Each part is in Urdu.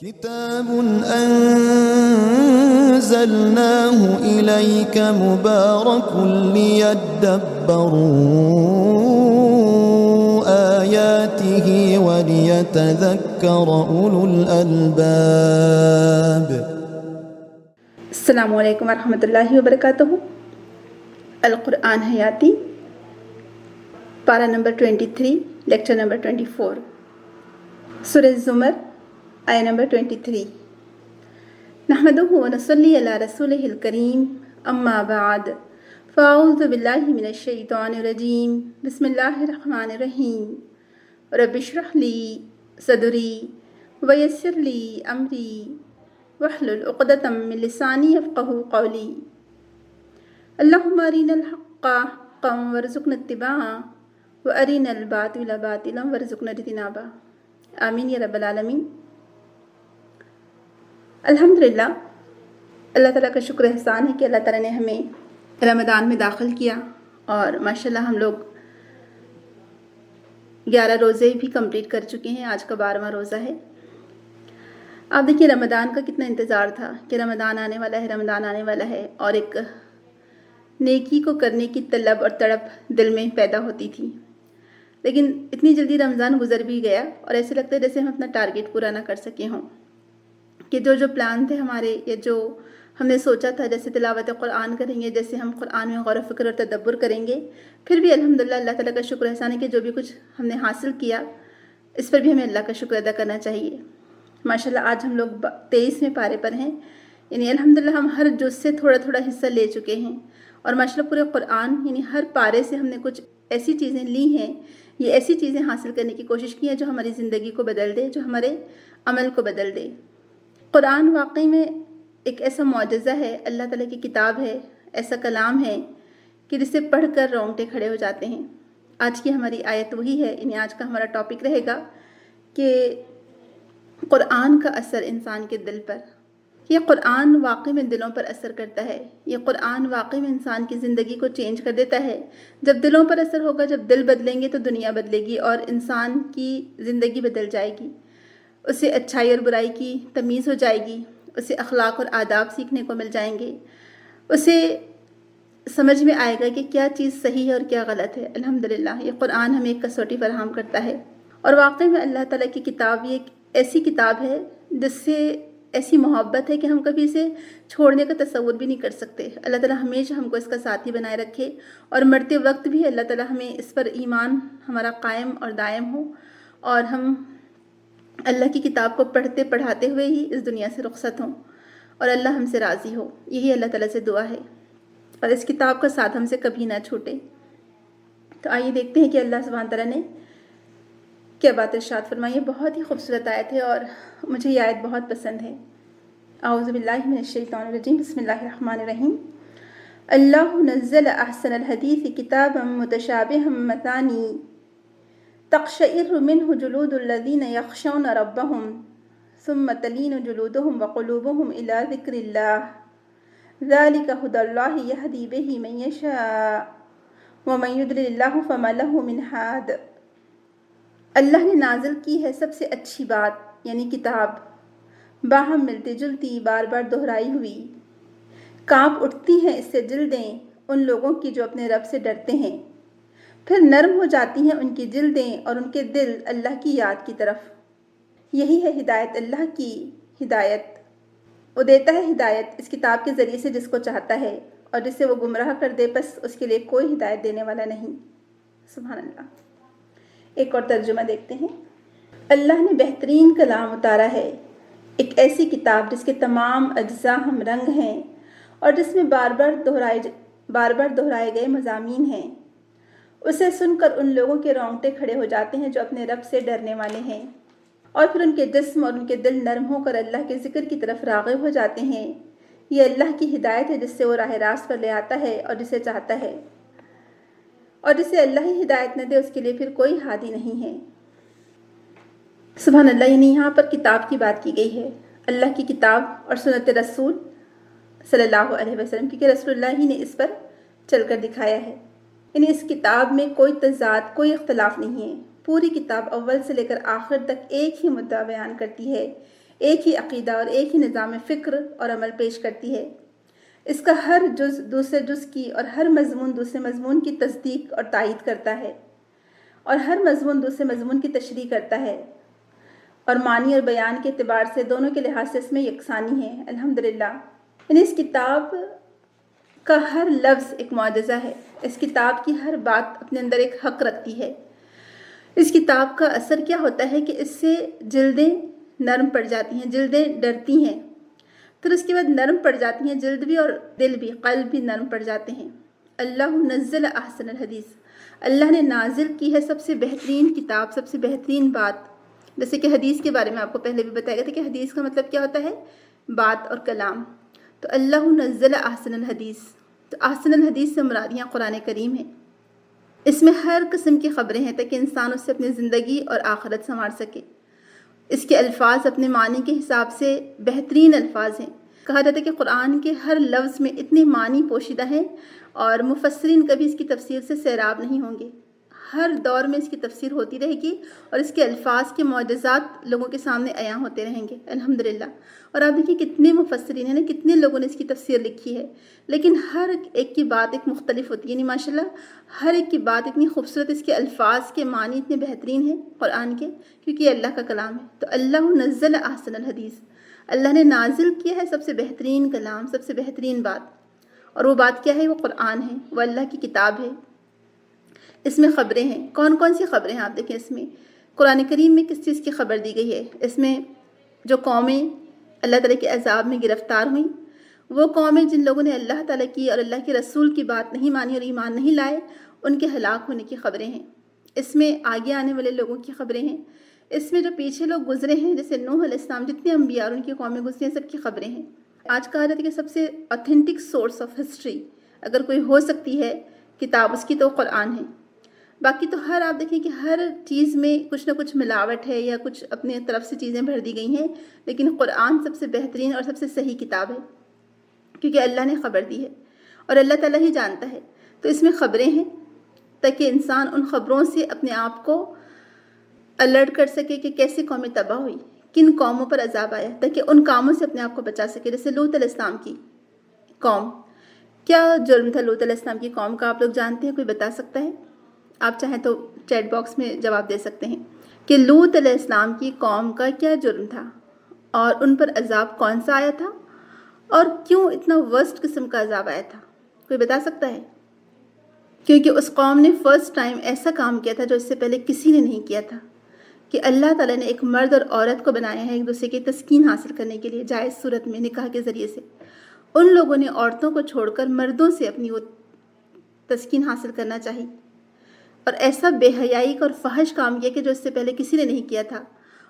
كتاب أنزلناه إليك مبارك ليدبروا آياته وليتذكر أولو الألباب. السلام علیکم ورحمۃ اللہ وبرکاتہ۔ القرآن حیاتی، پارہ نمبر 23، لیکچر نمبر 24، سورہ زمر، آیہ نمبر 23۔ نحمدہ ونصلی علی رسولہ الکریم، اما بعد، فاعوذ باللہ من الشیطان الرجیم، بسم اللہ الرحمن الرحیم۔ رب اشرح لی صدری ویسر لی امری واحلل عقدۃ من لسانی یفقہوا قولی۔ اللہم ارنا الحق حقا وارزقنا اتباعہ وارنا الباطل باطلا وارزقنا اجتنابہ، آمین یا رب العالمین۔ الحمدللہ، اللہ تعالیٰ کا شکر احسان ہے کہ اللہ تعالیٰ نے ہمیں رمضان میں داخل کیا، اور ماشاءاللہ ہم لوگ 11 روزے بھی کمپلیٹ کر چکے ہیں۔ آج کا 12واں روزہ ہے۔ آپ دیکھیے رمضان کا کتنا انتظار تھا کہ رمضان آنے والا ہے، رمضان آنے والا ہے، اور ایک نیکی کو کرنے کی طلب اور تڑپ دل میں پیدا ہوتی تھی۔ لیکن اتنی جلدی رمضان گزر بھی گیا، اور ایسے لگتا ہے جیسے ہم اپنا ٹارگیٹ پورا نہ کر سکے ہوں، کہ جو پلان تھے ہمارے، یا جو ہم نے سوچا تھا، جیسے تلاوت قرآن کریں گے، جیسے ہم قرآن میں غور و فکر اور تدبر کریں گے، پھر بھی الحمدللہ اللہ تعالیٰ کا شکر احسان ہے کہ جو بھی کچھ ہم نے حاصل کیا، اس پر بھی ہمیں اللہ کا شکر ادا کرنا چاہیے۔ ماشاءاللہ آج ہم لوگ 23ویں پارے پر ہیں، یعنی الحمدللہ ہم ہر جز سے تھوڑا تھوڑا حصہ لے چکے ہیں، اور ماشاءاللہ پورے قرآن یعنی ہر پارے سے ہم نے کچھ ایسی چیزیں لی ہیں، یہ ایسی چیزیں حاصل کرنے کی کوشش کی ہے جو ہماری زندگی کو بدل دے، جو ہمارے عمل کو بدل دے۔ قرآن واقعی میں ایک ایسا معجزہ ہے، اللہ تعالیٰ کی کتاب ہے، ایسا کلام ہے کہ جسے پڑھ کر رونگٹے کھڑے ہو جاتے ہیں۔ آج کی ہماری آیت وہی ہے، یعنی آج کا ہمارا ٹاپک رہے گا کہ قرآن کا اثر انسان کے دل پر۔ یہ قرآن واقعی میں دلوں پر اثر کرتا ہے، یہ قرآن واقعی میں انسان کی زندگی کو چینج کر دیتا ہے۔ جب دلوں پر اثر ہوگا، جب دل بدلیں گے تو دنیا بدلے گی، اور انسان کی زندگی بدل جائے گی، اسے اچھائی اور برائی کی تمیز ہو جائے گی، اسے اخلاق اور آداب سیکھنے کو مل جائیں گے، اسے سمجھ میں آئے گا کہ کیا چیز صحیح ہے اور کیا غلط ہے۔ الحمدللہ یہ قرآن ہمیں ایک کسوٹی فراہم کرتا ہے، اور واقعی میں اللہ تعالیٰ کی کتاب یہ ایک ایسی کتاب ہے جس سے ایسی محبت ہے کہ ہم کبھی اسے چھوڑنے کا تصور بھی نہیں کر سکتے۔ اللہ تعالیٰ ہمیشہ ہم کو اس کا ساتھی بنائے رکھے، اور مرتے وقت بھی اللہ تعالیٰ ہمیں اس پر ایمان ہمارا قائم اور دائم ہو، اور ہم اللہ کی کتاب کو پڑھتے پڑھاتے ہوئے ہی اس دنیا سے رخصت ہوں، اور اللہ ہم سے راضی ہو۔ یہی اللہ تعالیٰ سے دعا ہے، اور اس کتاب کا ساتھ ہم سے کبھی نہ چھوٹے۔ تو آئیے دیکھتے ہیں کہ اللہ سبحانہ تعالیٰ نے کیا بات ارشاد فرمائی ہے۔ بہت ہی خوبصورت آیت ہے، اور مجھے یہ آیت بہت پسند ہے۔ اعوذ باللہ من الشیطان الرجیم، بسم اللہ الرحمن الرحیم۔ اللہ نزل احسن الحدیث کتابا متشابہا مثانی تقشعر منہ جلود الذین یخشون ربہم ثم تلین جلودہم وقلوبہم الی ذکر اللہ ذالک ھدی اللہ یہدی بہ من یشاء ومن یضلل اللہ فما لہ من ہاد۔ اللہ نے نازل کی ہے سب سے اچھی بات، یعنی کتاب، باہم ملتی جلتی، بار بار دہرائی ہوئی، کانپ اٹھتی ہیں اس سے جلدیں ان لوگوں کی جو اپنے رب سے ڈرتے ہیں، پھر نرم ہو جاتی ہیں ان کی جلدیں اور ان کے دل اللہ کی یاد کی طرف۔ یہی ہے ہدایت، اللہ کی ہدایت۔ وہ دیتا ہے ہدایت اس کتاب کے ذریعے سے جس کو چاہتا ہے، اور جسے وہ گمراہ کر دے بس اس کے لیے کوئی ہدایت دینے والا نہیں۔ سبحان اللہ۔ ایک اور ترجمہ دیکھتے ہیں۔ اللہ نے بہترین کلام اتارا ہے، ایک ایسی کتاب جس کے تمام اجزاء ہم رنگ ہیں، اور جس میں بار بار دہرائے گئے مضامین ہیں۔ اسے سن کر ان لوگوں کے رونگٹے کھڑے ہو جاتے ہیں جو اپنے رب سے ڈرنے والے ہیں، اور پھر ان کے جسم اور ان کے دل نرم ہو کر اللہ کے ذکر کی طرف راغب ہو جاتے ہیں۔ یہ اللہ کی ہدایت ہے جس سے وہ راہ راست پر لے آتا ہے اور جسے چاہتا ہے، اور جسے اللہ ہی ہدایت نہ دے اس کے لیے پھر کوئی ہادی نہیں ہے۔ سبحان اللہ، یعنی یہاں پر کتاب کی بات کی گئی ہے، اللہ کی کتاب اور سنت رسول صلی اللہ علیہ وسلم، کیونکہ رسول اللہ ہی نے اس پر چل کر دکھایا ہے۔ یعنی اس کتاب میں کوئی تضاد، کوئی اختلاف نہیں ہے۔ پوری کتاب اول سے لے کر آخر تک ایک ہی مدعا بیان کرتی ہے، ایک ہی عقیدہ اور ایک ہی نظام فکر اور عمل پیش کرتی ہے۔ اس کا ہر جز دوسرے جز کی اور ہر مضمون دوسرے مضمون کی تصدیق اور تائید کرتا ہے، اور ہر مضمون دوسرے مضمون کی تشریح کرتا ہے، اور معنی اور بیان کے اعتبار سے دونوں کے لحاظ سے اس میں یکسانی ہے۔ الحمدللہ، یعنی اس کتاب کا ہر لفظ ایک معجزہ ہے، اس کتاب کی ہر بات اپنے اندر ایک حق رکھتی ہے۔ اس کتاب کا اثر کیا ہوتا ہے کہ اس سے جلدیں نرم پڑ جاتی ہیں، جلدیں ڈرتی ہیں، پھر اس کے بعد نرم پڑ جاتی ہیں جلد بھی اور دل بھی، قلب بھی نرم پڑ جاتے ہیں۔ اللہ نزل احسن الحدیث، اللہ نے نازل کی ہے سب سے بہترین کتاب، سب سے بہترین بات۔ جیسے کہ حدیث کے بارے میں آپ کو پہلے بھی بتایا گیا تھا کہ حدیث کا مطلب کیا ہوتا ہے؟ بات اور کلام۔ تو اللہ نزل احسن الحدیث، تو احسن الحدیث سے مراد یہاں قرآن کریم ہے۔ اس میں ہر قسم کی خبریں ہیں تاکہ انسان اس سے اپنی زندگی اور آخرت سنوار سکے۔ اس کے الفاظ اپنے معنی کے حساب سے بہترین الفاظ ہیں۔ کہا جاتا ہے کہ قرآن کے ہر لفظ میں اتنے معنی پوشیدہ ہیں اور مفسرین کبھی اس کی تفسیر سے سیراب نہیں ہوں گے۔ ہر دور میں اس کی تفسیر ہوتی رہے گی اور اس کے الفاظ کے معجزات لوگوں کے سامنے عیاں ہوتے رہیں گے، الحمدللہ۔ اور آپ دیکھیں کتنے مفسرین ہیں، کتنے لوگوں نے اس کی تفسیر لکھی ہے، لیکن ہر ایک کی بات ایک مختلف ہوتی ہے، یعنی ماشاءاللہ ہر ایک کی بات اتنی خوبصورت، اس کے الفاظ کے معنی اتنے بہترین ہیں قرآن کے، کیونکہ یہ اللہ کا کلام ہے۔ تو اللہ نزل احسن الحدیث، اللہ نے نازل کیا ہے سب سے بہترین کلام، سب سے بہترین بات، اور وہ بات کیا ہے؟ وہ قرآن ہے، وہ اللہ کی کتاب ہے۔ اس میں خبریں ہیں، کون کون سی خبریں ہیں؟ آپ دیکھیں اس میں قرآن کریم میں کس چیز کی خبر دی گئی ہے؟ اس میں جو قومیں اللہ تعالیٰ کے عذاب میں گرفتار ہوئیں، وہ قومیں جن لوگوں نے اللہ تعالیٰ کی اور اللہ کے رسول کی بات نہیں مانی اور ایمان نہیں لائے، ان کے ہلاک ہونے کی خبریں ہیں۔ اس میں آگے آنے والے لوگوں کی خبریں ہیں۔ اس میں جو پیچھے لوگ گزرے ہیں، جیسے نوح علیہ السلام، جتنے انبیاء اور ان کی قومیں گزری ہیں، سب کی خبریں ہیں۔ آج کہا جاتا ہے کہ سب سے اوتھینٹک سورس آف ہسٹری اگر کوئی ہو سکتی ہے کتاب، اس کی تو قرآن ہے۔ باقی تو ہر آپ دیکھیں کہ ہر چیز میں کچھ نہ کچھ ملاوٹ ہے یا کچھ اپنے طرف سے چیزیں بھر دی گئی ہیں، لیکن قرآن سب سے بہترین اور سب سے صحیح کتاب ہے، کیونکہ اللہ نے خبر دی ہے اور اللہ تعالیٰ ہی جانتا ہے۔ تو اس میں خبریں ہیں تاکہ انسان ان خبروں سے اپنے آپ کو الرٹ کر سکے کہ کیسے قومیں تباہ ہوئی، کن قوموں پر عذاب آیا، تاکہ ان کاموں سے اپنے آپ کو بچا سکے۔ جیسے لوط علیہ السلام کی قوم، کیا جرم تھا لوط علیہ السلام کی قوم کا؟ آپ لوگ جانتے ہیں؟ کوئی بتا سکتا ہے؟ آپ چاہیں تو چیٹ باکس میں جواب دے سکتے ہیں کہ لوط علیہ السلام کی قوم کا کیا جرم تھا اور ان پر عذاب کون سا آیا تھا اور کیوں اتنا ورسٹ قسم کا عذاب آیا تھا؟ کوئی بتا سکتا ہے؟ کیونکہ اس قوم نے فرسٹ ٹائم ایسا کام کیا تھا جو اس سے پہلے کسی نے نہیں کیا تھا، کہ اللہ تعالیٰ نے ایک مرد اور عورت کو بنایا ہے ایک دوسرے کی تسکین حاصل کرنے کے لیے، جائز صورت میں نکاح کے ذریعے سے۔ ان لوگوں نے عورتوں کو چھوڑ کر مردوں سے اپنی وہ تسکین حاصل کرنا چاہی، اور ایسا بے حیائی کا اور فحش کام کیا کہ جو اس سے پہلے کسی نے نہیں کیا تھا،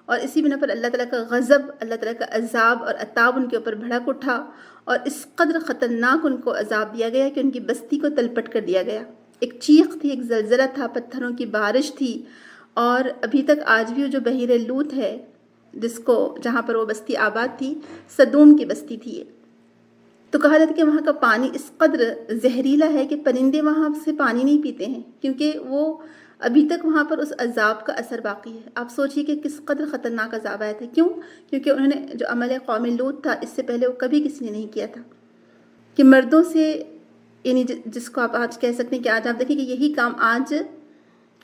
اور اسی بنا پر اللہ تعالیٰ کا غضب، اللہ تعالیٰ کا عذاب اور عتاب ان کے اوپر بھڑک اٹھا، اور اس قدر خطرناک ان کو عذاب دیا گیا کہ ان کی بستی کو تلپٹ کر دیا گیا۔ ایک چیخ تھی، ایک زلزلہ تھا، پتھروں کی بارش تھی، اور ابھی تک آج بھی جو بحیرہ لوط ہے، جہاں پر وہ بستی آباد تھی، صدوم کی بستی تھی یہ۔ تو کہا جاتا ہے کہ وہاں کا پانی اس قدر زہریلا ہے کہ پرندے وہاں سے پانی نہیں پیتے ہیں، کیونکہ وہ ابھی تک وہاں پر اس عذاب کا اثر باقی ہے۔ آپ سوچئے کہ کس قدر خطرناک عذاب آیا تھا۔ کیوں؟ کیونکہ انہوں نے جو عمل قوم لوط تھا، اس سے پہلے وہ کبھی کسی نے نہیں کیا تھا، کہ مردوں سے، یعنی جس کو آپ آج کہہ سکتے ہیں کہ آج آپ دیکھیں کہ یہی کام آج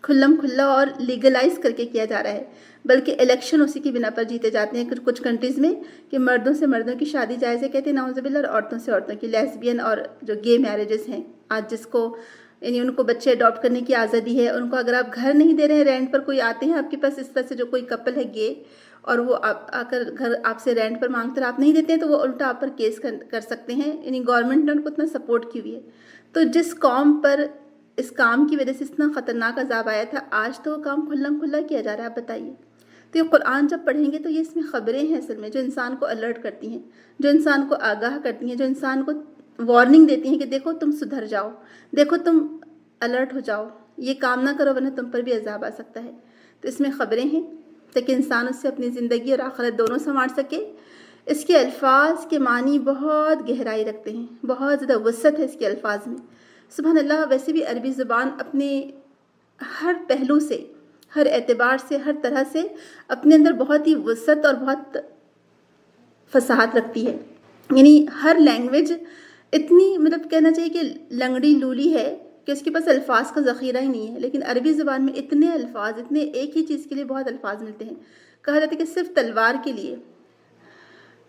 کھلم کھلا اور لیگلائز کر کے کیا جا رہا ہے، بلکہ الیکشن اسی کی بنا پر جیتے جاتے ہیں کچھ کنٹریز میں، کہ مردوں سے مردوں کی شادی جائز ہے کہتے ہیں نعوذ باللہ، اور عورتوں سے عورتوں کی، لیسبین اور جو گے میرجز ہیں آج، جس کو یعنی ان کو بچے اڈاپٹ کرنے کی آزادی ہے، ان کو اگر آپ گھر نہیں دے رہے ہیں، رینٹ پر کوئی آتے ہیں آپ کے پاس، اس طرح سے جو کوئی کپل ہے گے، اور وہ آ کر گھر آپ سے رینٹ پر مانگتے ہیں، آپ نہیں دیتے ہیں، تو وہ الٹا آپ پر کیس کر سکتے ہیں، یعنی گورنمنٹ نے ان کو اتنا سپورٹ کی ہوئی ہے۔ تو جس قوم پر اس کام کی وجہ سے اتنا خطرناک عذاب آیا تھا، آج تو وہ کام کھلم کھلا کیا جا رہا ہے، آپ بتائیے۔ تو یہ قرآن جب پڑھیں گے تو یہ اس میں خبریں ہیں اصل میں، جو انسان کو الرٹ کرتی ہیں، جو انسان کو آگاہ کرتی ہیں، جو انسان کو وارننگ دیتی ہیں کہ دیکھو تم سدھر جاؤ، دیکھو تم الرٹ ہو جاؤ، یہ کام نہ کرو ورنہ تم پر بھی عذاب آ سکتا ہے۔ تو اس میں خبریں ہیں تاکہ انسان اس سے اپنی زندگی اور آخرت دونوں سنوار سکے۔ اس کے الفاظ کے معنی بہت گہرائی رکھتے ہیں، بہت زیادہ وسعت ہے اس کے الفاظ میں، سبحان اللہ۔ ویسے بھی عربی زبان اپنے ہر پہلو سے، ہر اعتبار سے، ہر طرح سے اپنے اندر بہت ہی وسعت اور بہت فصاحت رکھتی ہے. یعنی ہر لینگویج اتنی مطلب کہنا چاہیے کہ لنگڑی لولی ہے کہ اس کے پاس الفاظ کا ذخیرہ ہی نہیں ہے، لیکن عربی زبان میں اتنے الفاظ، اتنے ایک ہی چیز کے لیے بہت الفاظ ملتے ہیں. کہا جاتا ہے کہ صرف تلوار کے لیے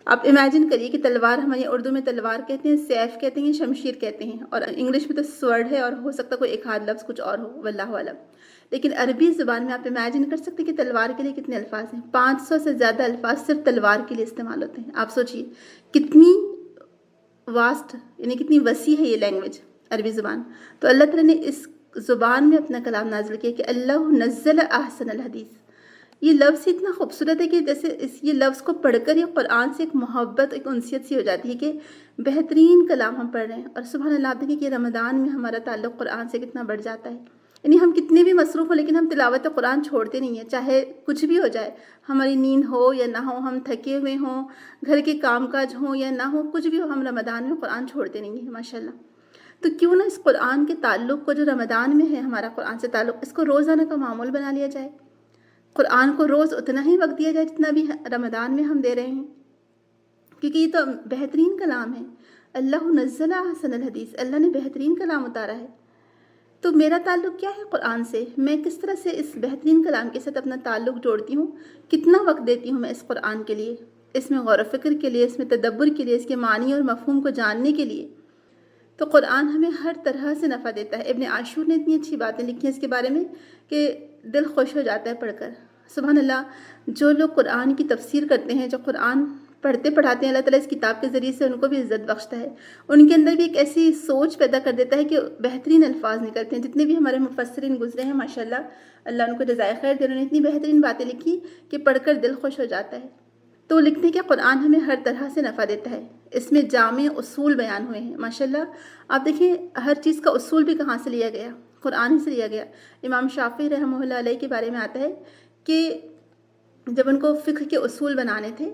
آپ امیجن کریے کہ تلوار ہماری اردو میں تلوار کہتے ہیں، سیف کہتے ہیں، شمشیر کہتے ہیں، اور انگلش میں تو سورڈ ہے، اور ہو سکتا ہے کوئی ایک آدھ لفظ کچھ اور ہو، واللہ اعلم. لیکن عربی زبان میں آپ امیجن کر سکتے ہیں کہ تلوار کے لیے کتنے الفاظ ہیں. 500 سے زیادہ الفاظ صرف تلوار کے لیے استعمال ہوتے ہیں. آپ سوچئے کتنی واسٹ، یعنی کتنی وسیع ہے یہ لینگویج عربی زبان. تو اللہ تعالیٰ نے اس زبان میں اپنا کلام نازل کیا کہ اللہ نزل احسن الحدیث. یہ لفظ اتنا خوبصورت ہے کہ جیسے یہ لفظ کو پڑھ کر یہ قرآن سے ایک محبت، ایک انسیت سی ہو جاتی ہے کہ بہترین کلام ہم پڑھ رہے ہیں. اور سبحان اللہ، آپ دیکھیں کہ رمضان میں ہمارا تعلق قرآن سے کتنا بڑھ جاتا ہے. یعنی ہم کتنے بھی مصروف ہوں لیکن ہم تلاوت قرآن چھوڑتے نہیں ہیں، چاہے کچھ بھی ہو جائے، ہماری نیند ہو یا نہ ہو، ہم تھکے ہوئے ہوں، گھر کے کام کاج ہوں یا نہ ہو، کچھ بھی ہو، ہم رمضان میں قرآن چھوڑتے نہیں ہیں ماشاء اللہ. تو کیوں نہ اس قرآن کے تعلق کو، جو رمضان میں ہے ہمارا قرآن سے تعلق، اس کو روزانہ کا معمول بنا لیا جائے. قرآن کو روز اتنا ہی وقت دیا جائے جتنا بھی رمضان میں ہم دے رہے ہیں، کیونکہ یہ تو بہترین کلام ہے. اللہ نزل احسن الحدیث، اللہ نے بہترین کلام اتارا ہے. تو میرا تعلق کیا ہے قرآن سے؟ میں کس طرح سے اس بہترین کلام کے ساتھ اپنا تعلق جوڑتی ہوں؟ کتنا وقت دیتی ہوں میں اس قرآن کے لیے، اس میں غور و فکر کے لیے، اس میں تدبر کے لیے، اس کے معنی اور مفہوم کو جاننے کے لیے؟ تو قرآن ہمیں ہر طرح سے نفع دیتا ہے. ابن عاشور نے اتنی اچھی باتیں لکھی ہیں اس کے بارے میں کہ دل خوش ہو جاتا ہے پڑھ کر. سبحان اللہ، جو لوگ قرآن کی تفسیر کرتے ہیں، جو قرآن پڑھتے پڑھاتے ہیں، اللہ تعالیٰ اس کتاب کے ذریعے سے ان کو بھی عزت بخشتا ہے. ان کے اندر بھی ایک ایسی سوچ پیدا کر دیتا ہے کہ بہترین الفاظ نکلتے ہیں. جتنے بھی ہمارے مفسرین گزرے ہیں ماشاءاللہ، اللہ ان کو جزائے خیر دے، انہوں نے اتنی بہترین باتیں لکھی کہ پڑھ کر دل خوش ہو جاتا ہے. تو لکھتے ہیں کہ قرآن ہمیں ہر طرح سے نفع دیتا ہے. اس میں جامع اصول بیان ہوئے ہیں ماشاءاللہ. آپ دیکھیں ہر چیز کا اصول بھی کہاں سے لیا گیا؟ قرآن ہی سے لیا گیا. امام شافعی رحمہ اللہ علیہ کے بارے میں آتا ہے کہ جب ان کو فقہ کے اصول بنانے تھے،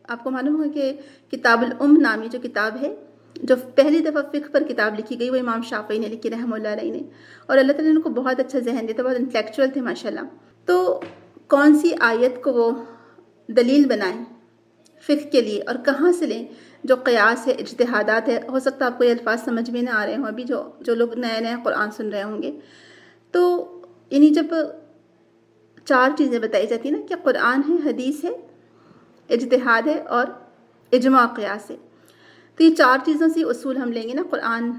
آپ کو معلوم ہوگا کہ کتاب الام نامی جو کتاب ہے، جو پہلی دفعہ فقہ پر کتاب لکھی گئی، وہ امام شافعی نے لکھی رحمہ اللہ علیہ نے. اور اللہ تعالیٰ نے ان کو بہت اچھا ذہن دیتا، بہت انٹلیکچوئل تھے ماشاءاللہ. تو کون سی آیت کو وہ دلیل بنائیں فقہ کے لیے اور کہاں سے لیں؟ جو قیاس ہے، اجتہادات ہے. ہو سکتا ہے آپ کو یہ الفاظ سمجھ میں نہ آ رہے ہوں ابھی، جو لوگ نئے نئے قرآن سن رہے ہوں گے. تو یعنی جب 4 چیزیں بتائی جاتی ہیں نا کہ قرآن ہے، حدیث ہے، اجتہاد ہے اور اجماع قیاس ہے. تو یہ 4 چیزوں سے اصول ہم لیں گے نا، قرآن،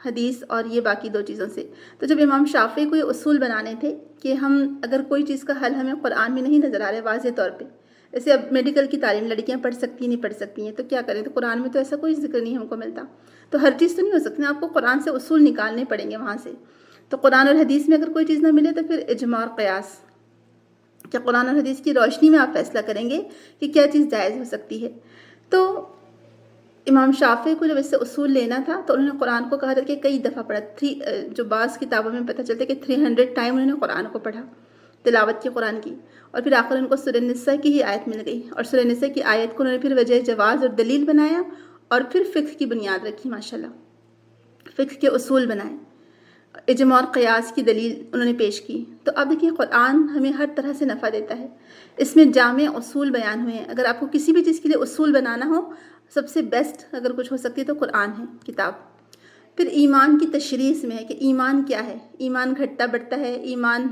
حدیث اور یہ باقی 2 چیزوں سے. تو جب امام شافعی کو یہ اصول بنانے تھے کہ ہم اگر کوئی چیز کا حل ہمیں قرآن میں نہیں نظر آ رہا ہے واضح طور پہ، جیسے اب میڈیکل کی تعلیم لڑکیاں پڑھ سکتی ہیں نہیں پڑھ سکتی ہیں، تو کیا کریں؟ تو قرآن میں تو ایسا کوئی ذکر نہیں ہم کو ملتا. تو ہر چیز تو نہیں ہو سکتی نا، آپ کو قرآن سے اصول نکالنے پڑیں گے وہاں سے. تو قرآن اور حدیث میں اگر کوئی چیز نہ ملے تو پھر اجماع اور قیاس، کہ قرآن اور حدیث کی روشنی میں آپ فیصلہ کریں گے کہ کیا چیز جائز ہو سکتی ہے. تو امام شافعی کو جب اس سے اصول لینا تھا تو انہوں نے قرآن کو کہا تھا کہ کئی دفعہ پڑھا. جو بعض کتابوں میں پتہ چلتا ہے کہ 300 ٹائم انہوں نے قرآن کو پڑھا، تلاوت کی قرآن کی. اور پھر آخر ان کو سورہ نساء کی ہی آیت مل گئی، اور سورہ نساء کی آیت کو انہوں نے پھر وجہ جواز اور دلیل بنایا، اور پھر فقہ کی بنیاد رکھی ماشاءاللہ، فقہ کے اصول بنائے، اجماع اور قیاس کی دلیل انہوں نے پیش کی. تو اب دیکھیے قرآن ہمیں ہر طرح سے نفع دیتا ہے. اس میں جامع اصول بیان ہوئے ہیں. اگر آپ کو کسی بھی چیز کے لیے اصول بنانا ہو، سب سے بیسٹ اگر کچھ ہو سکتی ہے تو قرآن ہے کتاب. پھر ایمان کی تشریح اس میں ہے کہ ایمان کیا ہے، ایمان گھٹتا بڑھتا ہے، ایمان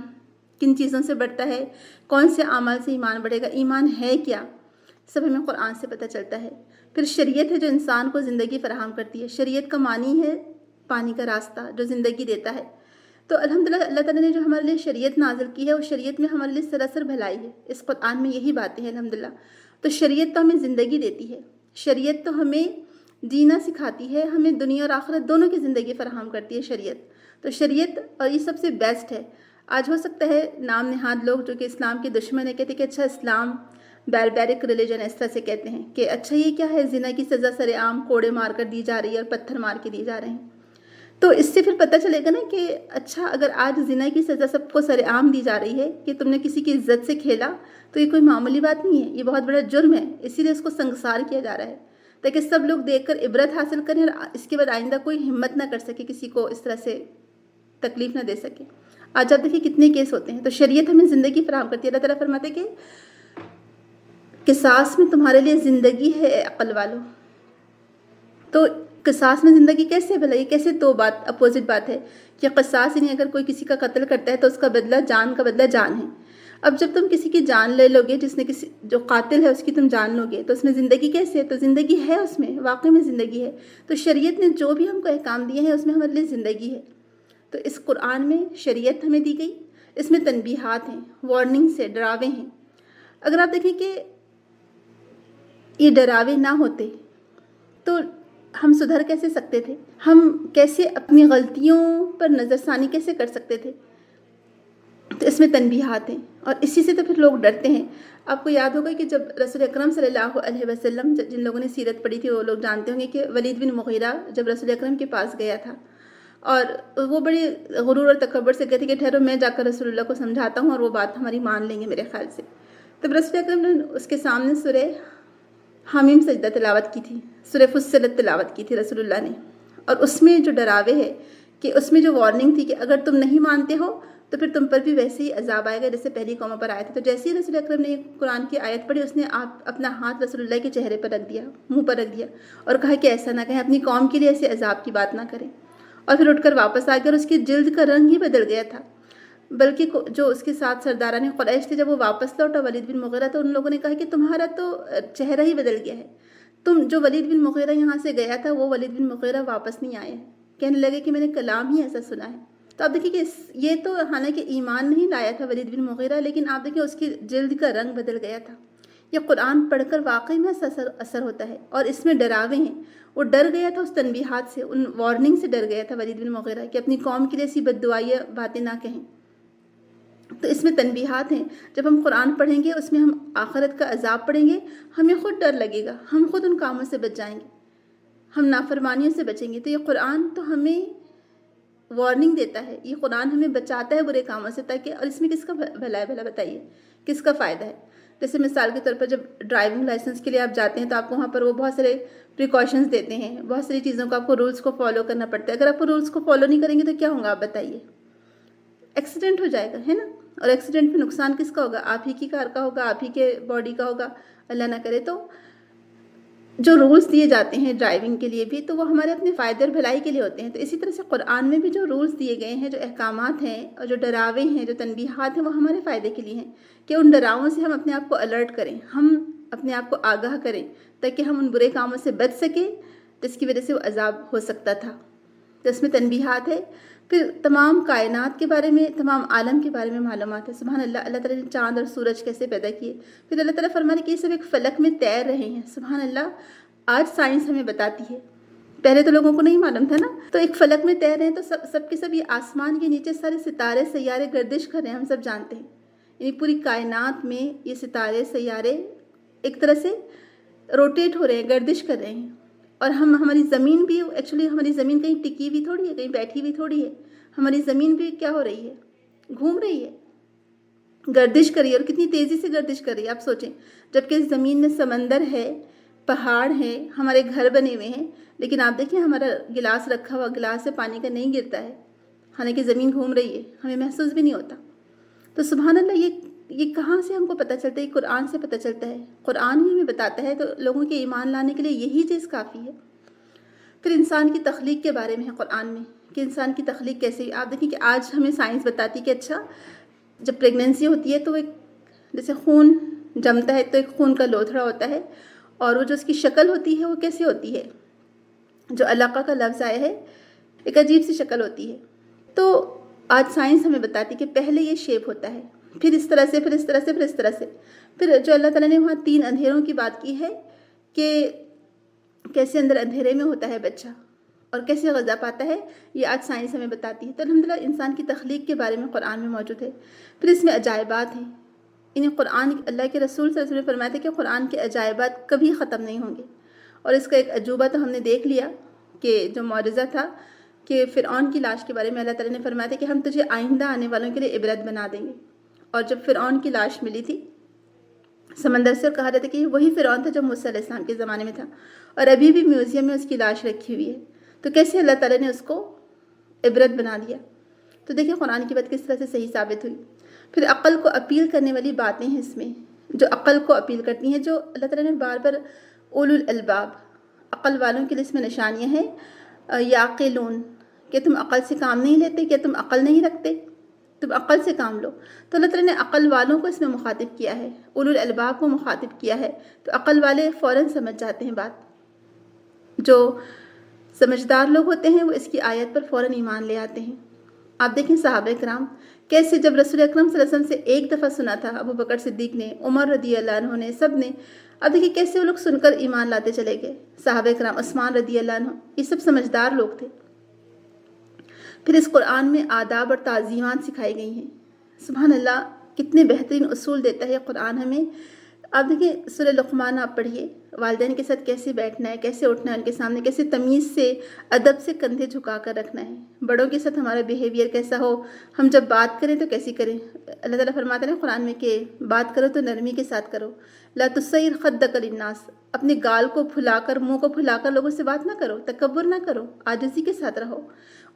کن چیزوں سے بڑھتا ہے، کون سے اعمال سے ایمان بڑھے گا، ایمان ہے کیا، سب ہمیں قرآن سے پتہ چلتا ہے. پھر شریعت ہے جو انسان کو زندگی فراہم کرتی ہے. شریعت کا معنی ہے پانی کا راستہ جو زندگی دیتا ہے. تو الحمدللہ اللہ تعالیٰ نے جو ہمارے لیے شریعت نازل کی ہے، وہ شریعت میں ہمارے لیے سراسر بھلائی ہے. اس قرآن میں یہی باتیں ہیں الحمدللہ. تو شریعت تو ہمیں زندگی دیتی ہے، شریعت تو ہمیں جینا سکھاتی ہے، ہمیں دنیا اور آخرت دونوں کی زندگی فراہم کرتی ہے شریعت. تو شریعت اور یہ سب سے بیسٹ ہے. آج ہو سکتا ہے نام نہاد لوگ جو کہ اسلام کے دشمن ہیں کہتے ہیں کہ اچھا اسلام بیربیرک ریلیجن، اس طرح سے کہتے ہیں کہ اچھا یہ کیا ہے، زنا کی سزا سر عام کوڑے مار کر دی جا رہی ہے اور پتھر مار کے دی جا رہے ہیں. تو اس سے پھر پتہ چلے گا نا کہ اچھا اگر آج زنا کی سزا سب کو سر عام دی جا رہی ہے کہ تم نے کسی کی عزت سے کھیلا، تو یہ کوئی معمولی بات نہیں ہے، یہ بہت بڑا جرم ہے. اسی لیے اس کو سنگسار کیا جا رہا ہے تاکہ سب لوگ دیکھ کر عبرت حاصل کریں اور اس کے بعد آئندہ کوئی ہمت نہ کر سکے کسی کو اس طرح سے تکلیف نہ دے سکے. آج آپ دیکھیے کتنے کیس ہوتے ہیں. تو شریعت ہمیں زندگی فراہم کرتی ہے. اللہ تعالیٰ فرماتے کہ قصاص میں تمہارے لیے زندگی ہے اے عقل والو. تو قصاص میں زندگی کیسے بھلا؟ یہ کیسے دو بات اپوزٹ بات ہے کہ قصاص یعنی اگر کوئی کسی کا قتل کرتا ہے تو اس کا بدلہ جان کا بدلہ جان ہے. اب جب تم کسی کی جان لے لو گے، جس نے کسی جو قاتل ہے اس کی تم جان لو گے، تو اس میں زندگی کیسے ہے؟ تو زندگی ہے، اس میں واقعی میں زندگی ہے. تو شریعت نے جو بھی ہم کو احکام دیے ہیں اس میں ہمارے لیے زندگی ہے. تو اس قرآن میں شریعت ہمیں دی گئی، اس میں تنبیہات ہیں، وارننگس ہے، ڈراوے ہیں. اگر آپ دیکھیں کہ یہ ڈراوے نہ ہوتے تو ہم سدھر کیسے سکتے تھے؟ ہم کیسے اپنی غلطیوں پر نظر ثانی کیسے کر سکتے تھے؟ تو اس میں تنبیہات ہیں، اور اسی سے تو پھر لوگ ڈرتے ہیں. آپ کو یاد ہوگا کہ جب رسول اکرم صلی اللہ علیہ وسلم، جن لوگوں نے سیرت پڑھی تھی وہ لوگ جانتے ہوں گے کہ ولید بن مغیرہ جب رسول اکرم کے پاس گیا تھا اور وہ بڑے غرور اور تکبر سے کہتے کہ ٹھہرو میں جا کر رسول اللہ کو سمجھاتا ہوں اور وہ بات ہماری مان لیں گے میرے خیال سے. تب رسول اکرم نے اس کے سامنے سورہ حمیم سجدہ تلاوت کی تھی، سورہ فصلت تلاوت کی تھی رسول اللہ نے. اور اس میں جو ڈراوے ہے کہ اس میں جو وارننگ تھی کہ اگر تم نہیں مانتے ہو تو پھر تم پر بھی ویسے ہی عذاب آئے گا جیسے پہلی قوموں پر آئے تھے. تو جیسے ہی رسول اکرم نے قرآن کی آیت پڑھی، اس نے اپنا ہاتھ رسول اللہ کے چہرے پر رکھ دیا، منہ پر رکھ دیا، اور کہا کہ ایسا نہ کہیں، اپنی قوم کے لیے ایسے عذاب کی بات نہ کریں. اور پھر اٹھ کر واپس آ گیا، اور اس کی جلد کا رنگ ہی بدل گیا تھا. بلکہ جو اس کے ساتھ سرداران قریش تھے، جب وہ واپس لوٹا ولید بن مغیرہ، تو ان لوگوں نے کہا کہ تمہارا تو چہرہ ہی بدل گیا ہے. تم جو ولید بن مغیرہ یہاں سے گیا تھا وہ ولید بن مغیرہ واپس نہیں آئے. کہنے لگے کہ میں نے کلام ہی ایسا سنا ہے. تو آپ دیکھیں کہ یہ تو حالانکہ ایمان نہیں لایا تھا ولید بن مغیرہ، لیکن آپ دیکھیں اس کی جلد کا رنگ بدل گیا تھا. یہ قرآن پڑھ کر واقعی میں اثر ہوتا ہے، اور اس میں ڈراوے ہیں. وہ ڈر گیا تھا اس تنبیہات سے، ان وارننگ سے ڈر گیا تھا ولید بن مغیرہ کہ اپنی قوم کے لیے ایسی بد دعائیہ باتیں نہ کہیں. تو اس میں تنبیہات ہیں. جب ہم قرآن پڑھیں گے اس میں ہم آخرت کا عذاب پڑھیں گے، ہمیں خود ڈر لگے گا، ہم خود ان کاموں سے بچ جائیں گے، ہم نافرمانیوں سے بچیں گے. تو یہ قرآن تو ہمیں وارننگ دیتا ہے، یہ قرآن ہمیں بچاتا ہے برے کاموں سے. تاکہ اور اس میں کس کا بھلا ہے؟ بھلا بتائیے کس کا فائدہ ہے؟ جیسے مثال کے طور پر جب ڈرائیونگ لائسنس کے لیے آپ جاتے ہیں تو آپ کو وہاں پر وہ بہت سارے پریکاشنز دیتے ہیں، بہت ساری چیزوں کو آپ کو رولز کو فالو کرنا پڑتا ہے. اگر آپ کو رولز کو فالو نہیں کریں گے تو کیا ہوگا آپ بتائیے؟ ایکسیڈنٹ ہو جائے گا، ہے نا. اور ایکسیڈنٹ میں نقصان کس کا ہوگا؟ آپ ہی کی کار کا ہوگا، آپ ہی کے باڈی کا ہوگا، اللہ نہ کرے. تو جو رولز دیے جاتے ہیں ڈرائیونگ کے لیے بھی، تو وہ ہمارے اپنے فائدے اور بھلائی کے لیے ہوتے ہیں. تو اسی طرح سے قرآن میں بھی جو رولز دیے گئے ہیں، جو احکامات ہیں اور جو ڈراوے ہیں، جو تنبیہات ہیں، وہ ہمارے فائدے کے لیے ہیں کہ ان ڈراووں سے ہم اپنے آپ کو الرٹ کریں، ہم اپنے آپ کو آگاہ کریں تاکہ ہم ان برے کاموں سے بچ سکیں جس کی وجہ سے وہ عذاب ہو سکتا تھا. تو اس میں تنبیہات ہے. پھر تمام کائنات کے بارے میں، تمام عالم کے بارے میں معلومات ہے. سبحان اللہ، اللہ تعالیٰ نے چاند اور سورج کیسے پیدا کیے. پھر اللہ تعالیٰ فرمانے کہ یہ سب ایک فلک میں تیر رہے ہیں. سبحان اللہ، آج سائنس ہمیں بتاتی ہے، پہلے تو لوگوں کو نہیں معلوم تھا نا. تو ایک فلک میں تیر رہے ہیں، تو سب کے سب یہ آسمان کے نیچے سارے ستارے سیارے گردش کر رہے ہیں، ہم سب جانتے ہیں. یعنی پوری کائنات میں یہ ستارے سیارے ایک طرح سے روٹیٹ ہو رہے ہیں، گردش کر رہے ہیں. اور ہماری زمین بھی ایکچولی، ہماری زمین کہیں ٹکی ہوئی تھوڑی ہے، کہیں بیٹھی ہوئی تھوڑی ہے. ہماری زمین بھی کیا ہو رہی ہے؟ گھوم رہی ہے، گردش کر رہی ہے. اور کتنی تیزی سے گردش کر رہی ہے آپ سوچیں. جبکہ زمین میں سمندر ہے، پہاڑ ہیں، ہمارے گھر بنے ہوئے ہیں، لیکن آپ دیکھیں ہمارا گلاس رکھا ہوا، گلاس سے پانی کا نہیں گرتا ہے، حالانکہ زمین گھوم رہی ہے، ہمیں محسوس بھی نہیں ہوتا. تو سبحان اللہ، یہ کہاں سے ہم کو پتہ چلتا ہے؟ یہ قرآن سے پتہ چلتا ہے، قرآن ہی ہمیں بتاتا ہے. تو لوگوں کے ایمان لانے کے لیے یہی چیز کافی ہے. پھر انسان کی تخلیق کے بارے میں ہے قرآن میں کہ انسان کی تخلیق کیسے. آپ دیکھیں کہ آج ہمیں سائنس بتاتی کہ اچھا جب پریگننسی ہوتی ہے تو ایک جیسے خون جمتا ہے تو ایک خون کا لوتھڑا ہوتا ہے، اور وہ جو اس کی شکل ہوتی ہے وہ کیسے ہوتی ہے؟ جو علاقہ کا لفظ آیا ہے، ایک عجیب سی شکل ہوتی ہے. تو آج سائنس ہمیں بتاتی کہ پہلے یہ شیپ ہوتا ہے، پھر اس طرح سے، پھر اس طرح سے، پھر اس طرح سے. پھر جو اللہ تعالیٰ نے وہاں 3 اندھیروں کی بات کی ہے کہ کیسے اندر اندھیرے میں ہوتا ہے بچہ اور کیسے غذا پاتا ہے، یہ آج سائنس ہمیں بتاتی ہے. تو الحمدللہ انسان کی تخلیق کے بارے میں قرآن میں موجود ہے. پھر اس میں عجائبات ہیں. انہیں قرآن، اللہ کے رسول صلی اللہ علیہ وسلم نے فرمایا تھا کہ قرآن کے عجائبات کبھی ختم نہیں ہوں گے. اور اس کا ایک عجوبہ تو ہم نے دیکھ لیا کہ جو معجزہ تھا کہ فرعون کی لاش کے بارے میں اللہ تعالیٰ نے فرمایا تھا کہ ہم تجھے آئندہ آنے والوں کے لیے عبرت بنا دیں گے. اور جب فرعون کی لاش ملی تھی سمندر سے، اور کہا جاتا ہے کہ وہی فرعون تھا جو موسیٰ علیہ السلام کے زمانے میں تھا، اور ابھی بھی میوزیم میں اس کی لاش رکھی ہوئی ہے. تو کیسے اللہ تعالیٰ نے اس کو عبرت بنا دیا. تو دیکھیں قرآن کی بات کس طرح سے صحیح ثابت ہوئی. پھر عقل کو اپیل کرنے والی باتیں ہیں اس میں. جو عقل کو اپیل کرتی ہیں، جو اللہ تعالیٰ نے بار بار اولو الالباب، عقل والوں کے لیے اس میں نشانیاں ہیں، یعقلون، کہ تم عقل سے کام نہیں لیتے، کہ تم عقل نہیں رکھتے، تم عقل سے کام لو. تو اللہ تعالیٰ نے عقل والوں کو اس میں مخاطب کیا ہے، اولو الالباب کو مخاطب کیا ہے. تو عقل والے فوراً سمجھ جاتے ہیں بات. جو سمجھدار لوگ ہوتے ہیں وہ اس کی آیت پر فوراً ایمان لے آتے ہیں. آپ دیکھیں صحابہ کرام کیسے جب رسول اکرم صلی اللہ علیہ وسلم سے ایک دفعہ سنا تھا، ابو بکر صدیق نے، عمر رضی اللہ عنہ نے، سب نے، اب دیکھیں کیسے وہ لوگ سن کر ایمان لاتے چلے گئے. صحابہ کرام، عثمان رضی اللہ عنہ، یہ سب سمجھدار لوگ تھے. پھر اس قرآن میں آداب اور تعظیمات سکھائی گئی ہیں. سبحان اللہ، کتنے بہترین اصول دیتا ہے قرآن ہمیں. آپ دیکھیں سورہ لقمان آپ پڑھیے، والدین کے ساتھ کیسے بیٹھنا ہے، کیسے اٹھنا ہے ان کے سامنے، کیسے تمیز سے، ادب سے کندھے جھکا کر رکھنا ہے، بڑوں کے ساتھ ہمارا بیہیویئر کیسا ہو، ہم جب بات کریں تو کیسی کریں. اللہ تعالیٰ فرماتے ہیں قرآن میں کہ بات کرو تو نرمی کے ساتھ کرو. لا تصعر خدک للناس، اپنے گال کو پھلا کر، منہ کو پھلا کر لوگوں سے بات نہ کرو، تکبر نہ کرو، عاجزی کے ساتھ رہو.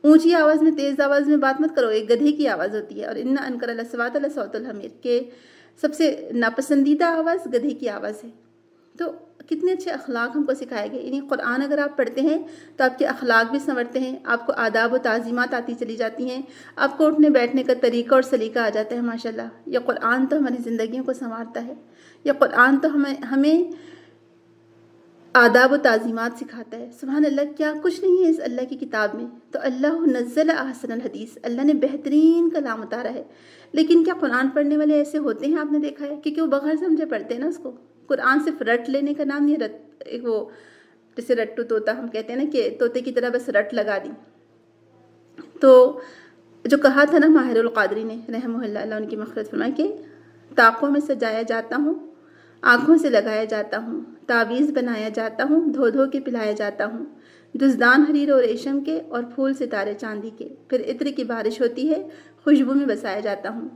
اونچی آواز میں، تیز آواز میں بات مت کرو، ایک گدھے کی آواز ہوتی ہے. اور ان انکر الاصوات لصوت الحمیر، کہ سب سے ناپسندیدہ آواز گدھے کی آواز ہے. تو کتنے اچھے اخلاق ہم کو سکھائے گئے. یعنی قرآن اگر آپ پڑھتے ہیں تو آپ کے اخلاق بھی سنورتے ہیں، آپ کو آداب و تعظیمات آتی چلی جاتی ہیں، آپ کو اٹھنے بیٹھنے کا طریقہ اور سلیقہ آ جاتا ہے. ماشاءاللہ، یہ قرآن تو ہماری زندگیوں کو سنوارتا ہے. یہ قرآن تو ہمیں آداب و تعظیمات سکھاتا ہے. سبحان اللہ، کیا کچھ نہیں ہے اس اللہ کی کتاب میں. تو اللہ نزل احسن الحدیث، اللہ نے بہترین کلام اتارا ہے. لیکن کیا قرآن پڑھنے والے ایسے ہوتے ہیں؟ آپ نے دیکھا ہے، کیونکہ وہ بغیر سمجھے پڑھتے ہیں نا اس کو. قرآن صرف رٹ لینے کا نام نہیں، ایک وہ جیسے رٹو طوطا ہم کہتے ہیں نا، کہ طوطے کی طرح بس رٹ لگا دی. تو جو کہا تھا نا ماہر القادری نے رحمہ اللہ، اللہ ان کی مغفرت فرمائے، کہ طاقوں میں سجایا جاتا ہوں، آنکھوں سے لگایا جاتا ہوں، تعویذ بنایا جاتا ہوں، دھو دھو کے پلایا جاتا ہوں، دزدان حریر و ریشم کے اور پھول ستارے چاندی کے، پھر عطر کی بارش ہوتی ہے، خوشبو میں بسایا جاتا ہوں.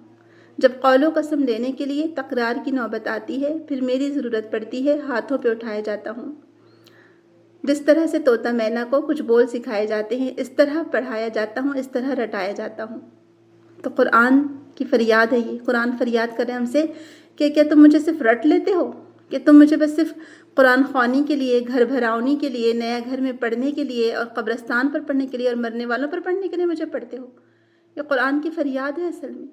جب قول و قسم لینے کے لیے تکرار کی نوبت آتی ہے، پھر میری ضرورت پڑتی ہے، ہاتھوں پہ اٹھایا جاتا ہوں. جس طرح سے طوطا مینا کو کچھ بول سکھائے جاتے ہیں، اس طرح پڑھایا جاتا ہوں، اس طرح رٹایا جاتا ہوں. تو قرآن کی فریاد ہے یہ. قرآن فریاد کرے ہم سے کہ کیا تم مجھے صرف رٹ لیتے ہو، کہ تم مجھے بس صرف قرآن خوانی کے لیے، گھر بھراؤنی کے لیے، نیا گھر میں پڑھنے کے لیے، اور قبرستان پر پڑھنے کے لیے، اور مرنے والوں پر پڑھنے کے لیے مجھے پڑھتے ہو. یہ قرآن کی فریاد ہے. اصل میں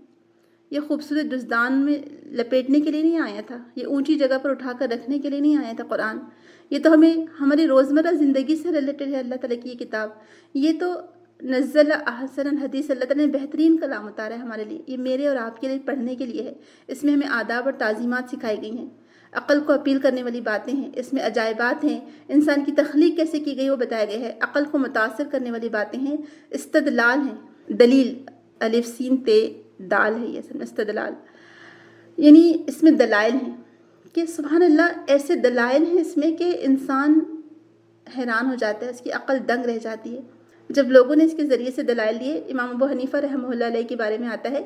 یہ خوبصورت دزدان میں لپیٹنے کے لیے نہیں آیا تھا، یہ اونچی جگہ پر اٹھا کر رکھنے کے لیے نہیں آیا تھا قرآن. یہ تو ہمیں ہماری روزمرہ زندگی سے ریلیٹڈ ہے. اللہ تعالیٰ کی یہ کتاب، یہ تو نزل احسن الحدیث، اللہ تعالیٰ نے بہترین کلام اتارا ہے ہمارے لیے. یہ میرے اور آپ کے لیے پڑھنے کے لیے ہے. اس میں ہمیں آداب اور تعظیمات سکھائی گئی ہیں، عقل کو اپیل کرنے والی باتیں ہیں، اس میں عجائبات ہیں، انسان کی تخلیق کیسے کی گئی وہ بتایا گیا ہے، عقل کو متاثر کرنے والی باتیں ہیں، استدلال ہیں. دلیل، الف سین تے دال ہے، یہ اصل میں استدلال، یعنی اس میں دلائل ہیں کہ سبحان اللہ، ایسے دلائل ہیں اس میں کہ انسان حیران ہو جاتا ہے، اس کی عقل دنگ رہ جاتی ہے. جب لوگوں نے اس کے ذریعے سے دلائل دیے، امام ابو حنیفہ رحمہ اللہ علیہ کے بارے میں آتا ہے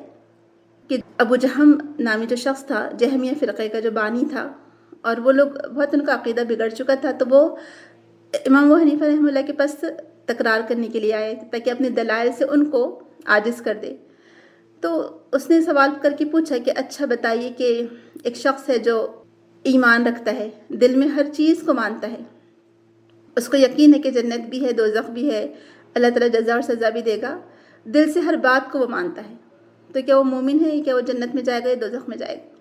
کہ ابو جہم نامی جو شخص تھا، جہمیہ فرقے کا جو بانی تھا، اور وہ لوگ بہت ان کا عقیدہ بگڑ چکا تھا، تو وہ امام ابو حنیفہ رحمہ اللہ کے پاس تکرار کرنے کے لیے آئے تاکہ اپنے دلائل سے ان کو عاجز کر دے. تو اس نے سوال کر کے پوچھا کہ اچھا بتائیے کہ ایک شخص ہے جو ایمان رکھتا ہے، دل میں ہر چیز کو مانتا ہے، اس کو یقین ہے کہ جنت بھی ہے، دوزخ بھی ہے، اللہ تعالیٰ جزا اور سزا بھی دے گا، دل سے ہر بات کو وہ مانتا ہے، تو کیا وہ مومن ہے؟ کیا وہ جنت میں جائے گا یا دوزخ میں جائے گا؟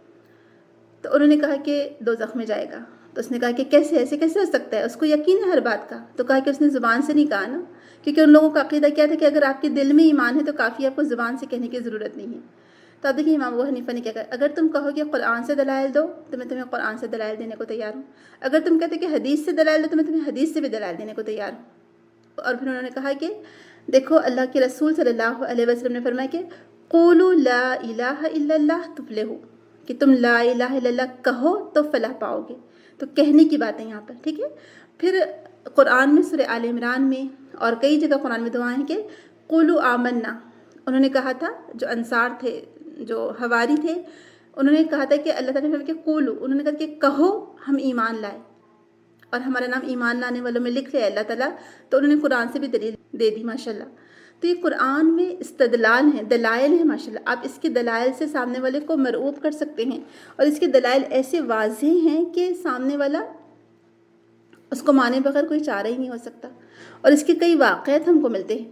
تو انہوں نے کہا کہ دوزخ میں جائے گا. تو اس نے کہا کہ کیسے، ایسے کیسے ہو سکتا ہے؟ اس کو یقین ہے ہر بات کا. تو کہا کہ اس نے زبان سے نہیں کہا نا، کیونکہ ان لوگوں کا عقیدہ کیا تھا کہ اگر آپ کے دل میں ایمان ہے تو کافی، آپ کو زبان سے کہنے کی ضرورت نہیں ہے. تو اب دیکھیے امام ابو حنیفہ نے کیا کہا، اگر تم کہو کہ قرآن سے دلائل دو تو میں تمہیں قرآن سے دلائل دینے کو تیار ہوں، اگر تم کہتے کہ حدیث سے دلائل دو تو میں تمہیں حدیث سے بھی دلائل دینے کو تیار ہوں. اور پھر انہوں نے کہا کہ دیکھو اللہ کے رسول صلی اللہ علیہ وسلم نے فرمایا کہ قولوا لا الہ الا اللہ تفلحوا، کہ تم لا الہ الا اللہ کہو تو فلاح پاؤ گے. تو کہنے کی بات ہے یہاں پر، ٹھیک ہے. پھر قرآن میں سورہ آل عمران میں اور کئی جگہ قرآن میں دعائیں ہیں کہ قولوا آمنا. انہوں نے کہا تھا، جو انصار تھے، جو حواری تھے، انہوں نے کہا تھا کہ اللہ تعالیٰ نے فرمایا کہ قولوا، انہوں نے کہا کہ کہو ہم ایمان لائے، اور ہمارا نام ایمان لانے والوں میں لکھ لیا اللہ تعالیٰ. تو انہوں نے قرآن سے بھی دلیل دے دی ماشاءاللہ. تو یہ قرآن میں استدلال ہیں، دلائل ہیں ماشاءاللہ. آپ اس کے دلائل سے سامنے والے کو مرعوب کر سکتے ہیں، اور اس کے دلائل ایسے واضح ہیں کہ سامنے والا اس کو مانے بغیر کوئی چارہ ہی نہیں ہو سکتا. اور اس کے کئی واقعات ہم کو ملتے ہیں.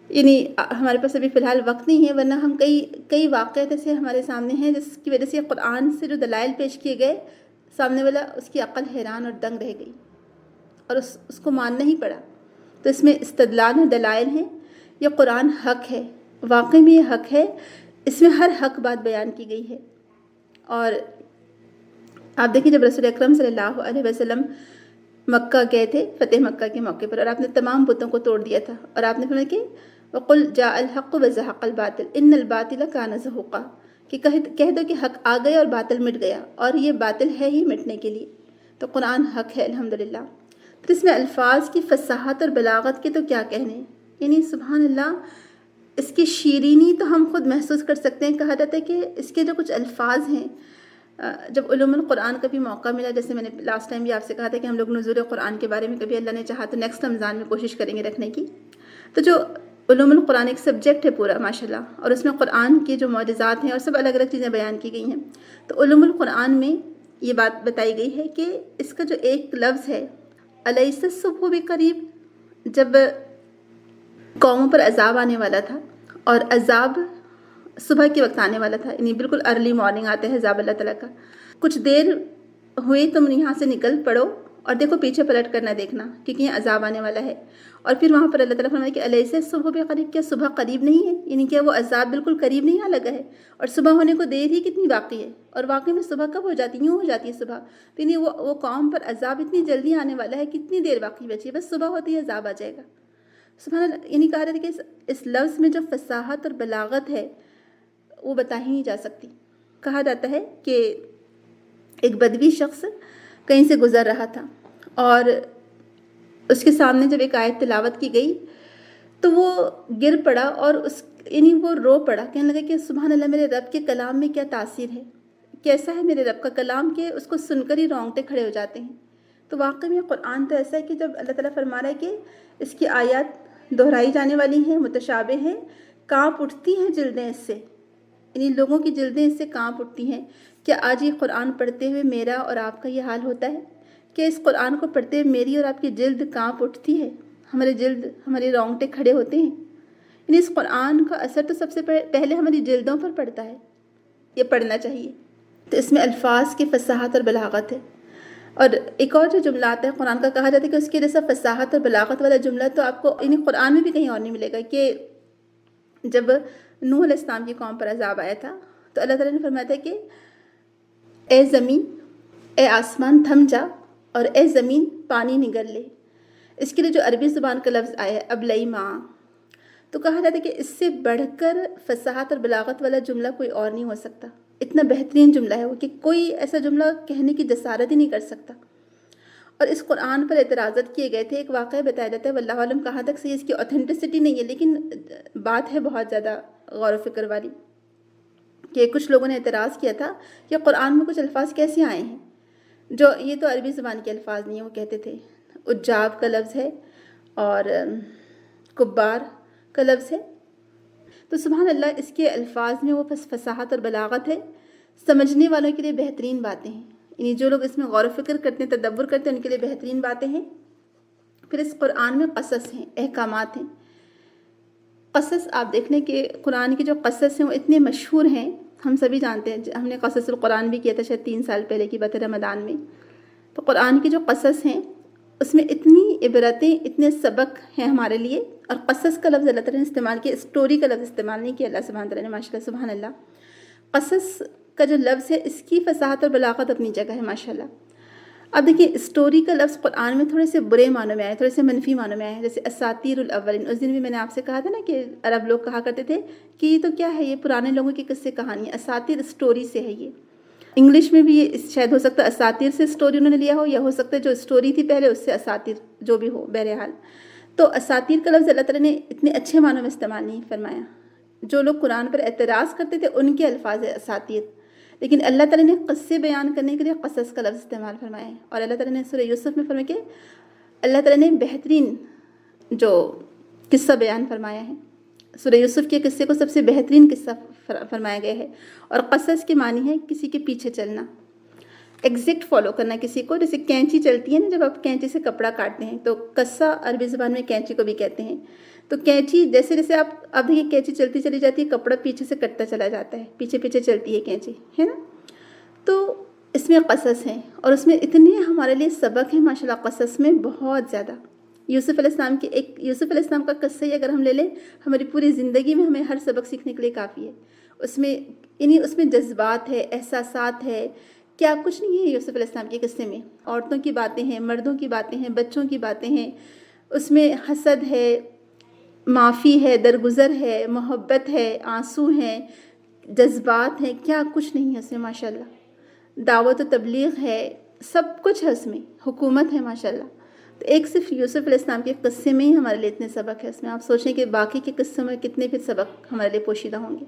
یعنی ہمارے پاس ابھی فی الحال وقت نہیں ہے، ورنہ ہم کئی واقعات ایسے ہمارے سامنے ہیں جس کی وجہ سے قرآن سے جو دلائل پیش کیے گئے، سامنے والا اس کی عقل حیران اور دنگ رہ گئی اور اس کو ماننا ہی پڑا. تو اس میں استدلال ہیں، دلائل ہیں. یہ قرآن حق ہے، واقعی میں یہ حق ہے. اس میں ہر حق بات بیان کی گئی ہے. اور آپ دیکھیں جب رسول اکرم صلی اللہ علیہ وسلم مکہ گئے تھے فتح مکہ کے موقع پر، اور آپ نے تمام بتوں کو توڑ دیا تھا، اور آپ نے فرمایا کہ وَقُلْ جَاءَ الْحَقُّ وَزَهَقَ الْبَاطِلُ إِنَّ الْبَاطِلَ كَانَ زَهُوقًا، کہ کہہ دو کہ حق آ گیا اور باطل مٹ گیا، اور یہ باطل ہے ہی مٹنے کے لیے. تو قرآن حق ہے الحمدللہ. تو اس میں الفاظ کی فصاحت اور بلاغت کے تو کیا کہنے، یعنی سبحان اللہ، اس کی شیرینی تو ہم خود محسوس کر سکتے ہیں. کہا جاتا ہے کہ اس کے جو کچھ الفاظ ہیں، جب علوم القرآن کا بھی موقع ملا، جیسے میں نے لاسٹ ٹائم بھی آپ سے کہا تھا کہ ہم لوگ نزول قرآن کے بارے میں کبھی اللہ نے چاہا تو نیکسٹ رمضان میں کوشش کریں گے رکھنے کی. تو جو علوم القرآن ایک سبجیکٹ ہے پورا ماشاءاللہ، اور اس میں قرآن کے جو معجزات ہیں اور سب الگ الگ چیزیں بیان کی گئی ہیں. تو علوم القرآن میں یہ بات بتائی گئی ہے کہ اس کا جو ایک لفظ ہے الیس الصبح بقریب، جب قوموں پر عذاب آنے والا تھا، اور عذاب صبح کے وقت آنے والا تھا، یعنی بالکل ارلی مارننگ آتے ہیں عذاب اللہ تعالیٰ کا. کچھ دیر ہوئی تم یہاں سے نکل پڑو اور دیکھو پیچھے پلٹ کر نہ دیکھنا، کیونکہ یہ عذاب آنے والا ہے. اور پھر وہاں پر اللہ تعالیٰ فرمایا کہ الیس الصبح بقریب، کیا صبح قریب نہیں ہے، یعنی کیا وہ عذاب بالکل قریب نہیں آ لگا ہے، اور صبح ہونے کو دیر ہی کتنی باقی ہے. اور واقعی میں صبح کب ہو جاتی ہے، یوں ہو جاتی ہے صبح. تو یعنی وہ قوم پر عذاب اتنی جلدی آنے والا ہے، کتنی دیر باقی بچی ہے، بس صبح ہوتی ہے عذاب آ جائے گا. سبحان اللہ. یعنی کہا رہا تھا کہ اس لفظ میں جو فصاحت اور بلاغت ہے وہ بتا ہی نہیں جا سکتی. کہا جاتا ہے کہ ایک بدوی شخص کہیں سے گزر رہا تھا، اور اس کے سامنے جب ایک آیت تلاوت کی گئی تو وہ گر پڑا، اور یعنی وہ رو پڑا، کہنے لگا کہ سبحان اللہ، میرے رب کے کلام میں کیا تاثیر ہے، کیسا ہے میرے رب کا کلام کہ اس کو سن کر ہی رونگٹے کھڑے ہو جاتے ہیں. تو واقعی میں قرآن تو ایسا ہے کہ جب اللہ تعالیٰ فرما رہا ہے کہ اس کی آیات دہرائی جانے والی ہیں، متشابہ ہیں، کانپ اٹھتی ہیں جلدیں اس سے، یعنی لوگوں کی جلدیں اس سے کانپ اٹھتی ہیں. کیا آج یہ قرآن پڑھتے ہوئے میرا اور آپ کا یہ حال ہوتا ہے کہ اس قرآن کو پڑھتے ہوئے میری اور آپ کی جلد کانپ اٹھتی ہے، ہمارے رونگٹے کھڑے ہوتے ہیں؟ یعنی اس قرآن کا اثر تو سب سے پہلے ہماری جلدوں پر پڑتا ہے. یہ پڑھنا چاہیے. تو اس میں الفاظ کی فصاحت اور بلاغت ہے. اور ایک اور جو جملہ آتا ہے قرآن کا، کہا جاتا ہے کہ اس کے جیسا فصاحت اور بلاغت والا جملہ تو آپ کو یعنی قرآن میں بھی کہیں اور نہیں ملے گا. کہ جب نوح علیہ السلام کی قوم پر عذاب آیا تھا تو اللہ تعالیٰ نے فرمایا تھا کہ اے زمین، اے آسمان تھم جا، اور اے زمین پانی نگل لے. اس کے لیے جو عربی زبان کا لفظ آیا ہے ابلئی ماں، تو کہا جاتا ہے کہ اس سے بڑھ کر فصاحت اور بلاغت والا جملہ کوئی اور نہیں ہو سکتا. اتنا بہترین جملہ ہے وہ کہ کوئی ایسا جملہ کہنے کی جسارت ہی نہیں کر سکتا. اور اس قرآن پر اعتراضات کیے گئے تھے. ایک واقعہ بتایا جاتا ہے، واللہ عالم کہاں تک صحیح اس کی اوتھینٹسٹی نہیں ہے، لیکن بات ہے بہت زیادہ غور و فکر والی، کہ کچھ لوگوں نے اعتراض کیا تھا کہ قرآن میں کچھ الفاظ کیسے آئے ہیں جو یہ تو عربی زبان کے الفاظ نہیں ہیں. وہ کہتے تھے اجاب کا لفظ ہے اور کبار کا لفظ ہے. تو سبحان اللہ، اس کے الفاظ میں وہ فصاحت اور بلاغت ہے. سمجھنے والوں کے لیے بہترین باتیں ہیں، یعنی جو لوگ اس میں غور و فکر کرتے ہیں، تدبر کرتے ہیں، ان کے لیے بہترین باتیں ہیں. پھر اس قرآن میں قصص ہیں، احکامات ہیں. قصص آپ دیکھ لیں کہ قرآن کے جو قصص ہیں وہ اتنے مشہور ہیں، ہم سبھی جانتے ہیں. ہم نے قصص القرآن بھی کیا تھا شاید 3 سال پہلے کی بات ہے رمضان میں. تو قرآن کے جو قصص ہیں اس میں اتنی عبرتیں، اتنے سبق ہیں ہمارے لیے. اور قصص کا لفظ اللہ تعالیٰ نے استعمال کیا، اسٹوری کا لفظ استعمال نہیں کیا اللہ سبحانہ تعالیٰ نے. ماشاء اللہ سبحان اللہ. قصص کا جو لفظ ہے اس کی فصاحت اور بلاغت اپنی جگہ ہے ماشاء اللہ. اب دیکھیے، اسٹوری کا لفظ قرآن میں تھوڑے سے برے معنوں میں آئے، تھوڑے سے منفی معنوں میں آئے، جیسے اساطیر الاولین. اس دن بھی میں نے آپ سے کہا تھا نا کہ عرب لوگ کہا کرتے تھے کہ یہ تو کیا ہے، یہ پرانے لوگوں کی قصے کہانی. اساطیر اسٹوری سے ہے. یہ انگلش میں بھی یہ شاید ہو سکتا ہے اساطیر سے اسٹوری انہوں نے لیا ہو، یا ہو سکتا ہے جو اسٹوری تھی پہلے اس سے اساطیر، جو بھی ہو بہرحال. تو اساطیر کا لفظ اللہ تعالیٰ نے اتنے اچھے معنوں میں استعمال نہیں فرمایا. جو لوگ قرآن پر اعتراض کرتے تھے ان کے الفاظ ہے اساطیر، لیکن اللہ تعالیٰ نے قصے بیان کرنے کے لیے قصص کا لفظ استعمال فرمایا ہے. اور اللہ تعالیٰ نے سورہ یوسف میں فرمایا کہ اللہ تعالیٰ نے بہترین جو قصہ بیان فرمایا ہے. سورہ یوسف کے قصے کو سب سے بہترین قصہ فرمایا گیا ہے. اور قصص کے معنی ہے کسی کے پیچھے چلنا، ایگزیکٹ فالو کرنا کسی کو. جیسے کینچی چلتی ہے نا، جب آپ کینچی سے کپڑا کاٹتے ہیں تو قصہ عربی زبان میں کینچی کو بھی کہتے ہیں. تو کینچی جیسے جیسے آپ دیکھیے کینچی چلتی چلی جاتی ہے، کپڑا پیچھے سے کٹتا چلا جاتا ہے، پیچھے پیچھے چلتی ہے کینچی، ہے نا. تو اس میں قصص ہیں اور اس میں اتنے ہمارے لیے سبق ہیں ماشاء اللہ، قصص میں بہت زیادہ. یوسف علیہ السلام کا قصہ ہی اگر ہم لے لیں، ہماری پوری زندگی میں ہمیں ہر سبق سیکھنے کے لیے کافی ہے. اس میں جذبات ہے، احساسات ہے، کیا کچھ نہیں ہے یوسف علیہ السلام کے قصے میں. عورتوں کی باتیں ہیں، مردوں کی باتیں ہیں، بچوں کی باتیں ہیں. اس میں حسد ہے، معافی ہے، درگزر ہے، محبت ہے، آنسو ہیں، جذبات ہیں، کیا کچھ نہیں ہے اس میں ماشاء اللہ. دعوت و تبلیغ ہے، سب کچھ ہے اس میں، حکومت ہے ماشاء اللہ. تو ایک صرف یوسف علیہ السلام کے قصے میں ہی ہمارے لیے اتنے سبق ہے. اس میں آپ سوچیں کہ باقی کے قصوں میں کتنے پھر سبق ہمارے لیے پوشیدہ ہوں گے.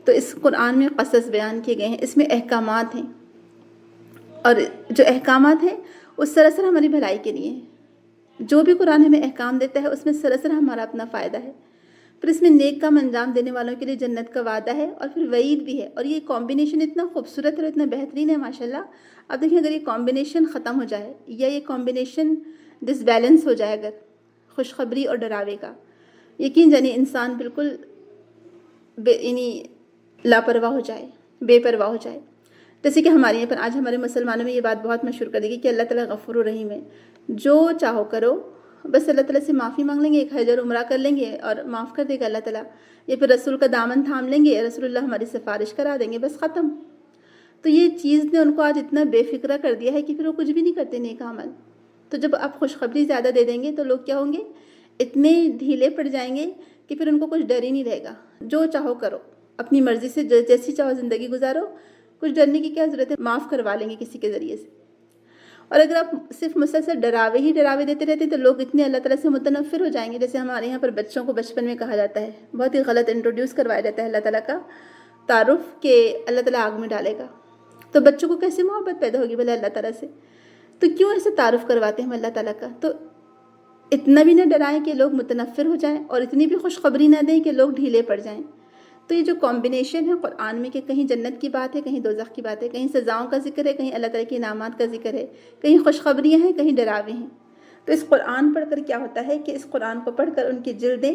تو اس قرآن میں قصص بیان کیے گئے ہیں، اس میں احکامات ہیں، اور جو احکامات ہیں وہ سراسر ہماری بھلائی کے لیے ہیں. جو بھی قرآن ہمیں احکام دیتا ہے اس میں سراسر ہمارا اپنا فائدہ ہے. پھر اس میں نیک کام انجام دینے والوں کے لیے جنت کا وعدہ ہے، اور پھر وعید بھی ہے. اور یہ کمبینیشن اتنا خوبصورت اور اتنا بہترین ہے ماشاء اللہ. اب دیکھیں اگر یہ کمبینیشن ختم ہو جائے یا یہ کمبینیشن ڈس بیلنس ہو جائے، اگر خوشخبری اور ڈراوے کا، یقین جانیے انسان بالکل لاپرواہ ہو جائے، بے پرواہ ہو جائے. جیسے کہ ہمارے یہاں پر آج ہمارے مسلمانوں میں یہ بات بہت مشہور کر دی گئی کہ اللہ تعالیٰ غفور و رحیم ہے. جو چاہو کرو، بس اللہ تعالیٰ سے معافی مانگ لیں گے، ایک حج اور عمرہ کر لیں گے اور معاف کر دے گا اللہ تعالیٰ. یا پھر رسول کا دامن تھام لیں گے، رسول اللہ ہماری سفارش کرا دیں گے، بس ختم. تو یہ چیز نے ان کو آج اتنا بے فکرہ کر دیا ہے کہ پھر وہ کچھ بھی نہیں کرتے نیک عمل. تو جب آپ خوشخبری زیادہ دے دیں گے تو لوگ کیا ہوں گے، اتنے ڈھیلے پڑ جائیں گے کہ پھر ان کو کچھ ڈر ہی نہیں رہے گا. جو چاہو کرو، اپنی مرضی سے جیسی چاہو زندگی گزارو، کچھ ڈرنے کی کیا ضرورت ہے، معاف کروا لیں گے کسی کے ذریعے سے. اور اگر آپ صرف مسلسل ڈراوے دیتے رہتے ہیں تو لوگ اتنے اللہ تعالیٰ سے متنفر ہو جائیں گے. جیسے ہمارے یہاں پر بچوں کو بچپن میں کہا جاتا ہے، بہت ہی غلط انٹروڈیوس کروایا جاتا ہے اللہ تعالیٰ کا تعارف کہ اللہ تعالیٰ آگ میں ڈالے گا. تو بچوں کو کیسے محبت پیدا ہوگی بھلے اللہ تعالیٰ سے؟ تو کیوں ایسے تعارف کرواتے ہیں ہم اللہ تعالیٰ کا؟ تو اتنا بھی نہ ڈرائیں کہ لوگ متنفر ہو جائیں، اور اتنی بھی خوشخبری نہ دیں کہ لوگ ڈھیلے پڑ جائیں. تو یہ جو کمبینیشن ہے قرآن میں کہ کہیں جنت کی بات ہے، کہیں دوزخ کی بات ہے، کہیں سزاؤں کا ذکر ہے، کہیں اللہ تعالیٰ کے انعامات کا ذکر ہے، کہیں خوشخبریاں ہیں، کہیں ڈراوے ہیں. تو اس قرآن پڑھ کر کیا ہوتا ہے کہ اس قرآن کو پڑھ کر ان کی جلدیں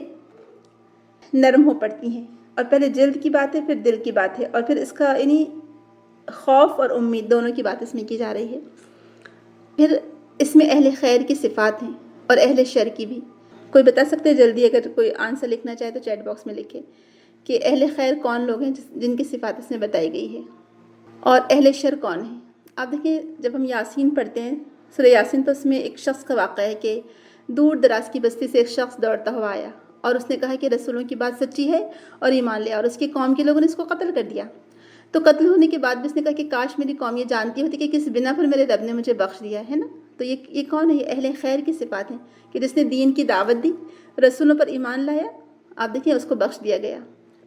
نرم ہو پڑتی ہیں. اور پہلے جلد کی بات ہے، پھر دل کی بات ہے، اور پھر اس کا خوف اور امید دونوں کی بات اس میں کی جا رہی ہے. پھر اس میں اہل خیر کی صفات ہیں اور اہل شر کی بھی. کوئی بتا سکتے جلدی، اگر کوئی آنسر لکھنا چاہے تو چیٹ باکس میں لکھے کہ اہل خیر کون لوگ ہیں جن کی صفات اس میں بتائی گئی ہے، اور اہل شر کون ہیں. آپ دیکھیں جب ہم یاسین پڑھتے ہیں، سورہ یاسین، تو اس میں ایک شخص کا واقعہ ہے کہ دور دراز کی بستی سے ایک شخص دوڑتا ہوا آیا اور اس نے کہا کہ رسولوں کی بات سچی ہے اور ایمان لیا، اور اس کی قوم کے لوگوں نے اس کو قتل کر دیا. تو قتل ہونے کے بعد بھی اس نے کہا کہ کاش میری قوم یہ جانتی ہوتی کہ کس بنا پر میرے رب نے مجھے بخش دیا ہے نا. تو یہ کون ہے؟ یہ اہل خیر کی صفات ہیں کہ جس نے دین کی دعوت دی، رسولوں پر ایمان لایا، آپ دیکھیں اس کو بخش دیا گیا.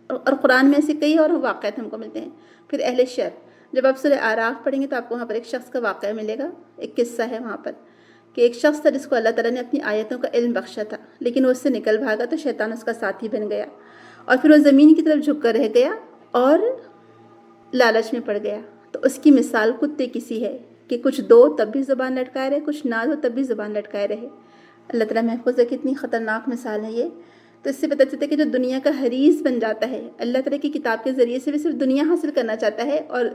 اور قرآن میں ایسے کئی اور واقعات ہم کو ملتے ہیں. پھر اہل شر، جب آپ سورہ اعراف پڑھیں گے تو آپ کو وہاں پر ایک شخص کا واقعہ ملے گا، ایک قصہ ہے وہاں پر کہ ایک شخص تھا جس کو اللہ تعالیٰ نے اپنی آیتوں کا علم بخشا تھا، لیکن وہ اس سے نکل بھاگا تو شیطان اس کا ساتھی بن گیا، اور پھر وہ زمین کی طرف جھک کر رہ گیا اور لالچ میں پڑ گیا. تو اس کی مثال کتے کی سی ہے کہ کچھ دو تب بھی زبان لٹکائے رہے، کچھ نہ دو تب بھی زبان لٹکائے رہے. اللہ تعالیٰ محفوظ ہے، کتنی خطرناک مثال ہے یہ. تو اس سے پتہ چلتا ہے کہ جو دنیا کا حریص بن جاتا ہے، اللہ تعالیٰ کی کتاب کے ذریعے سے بھی صرف دنیا حاصل کرنا چاہتا ہے اور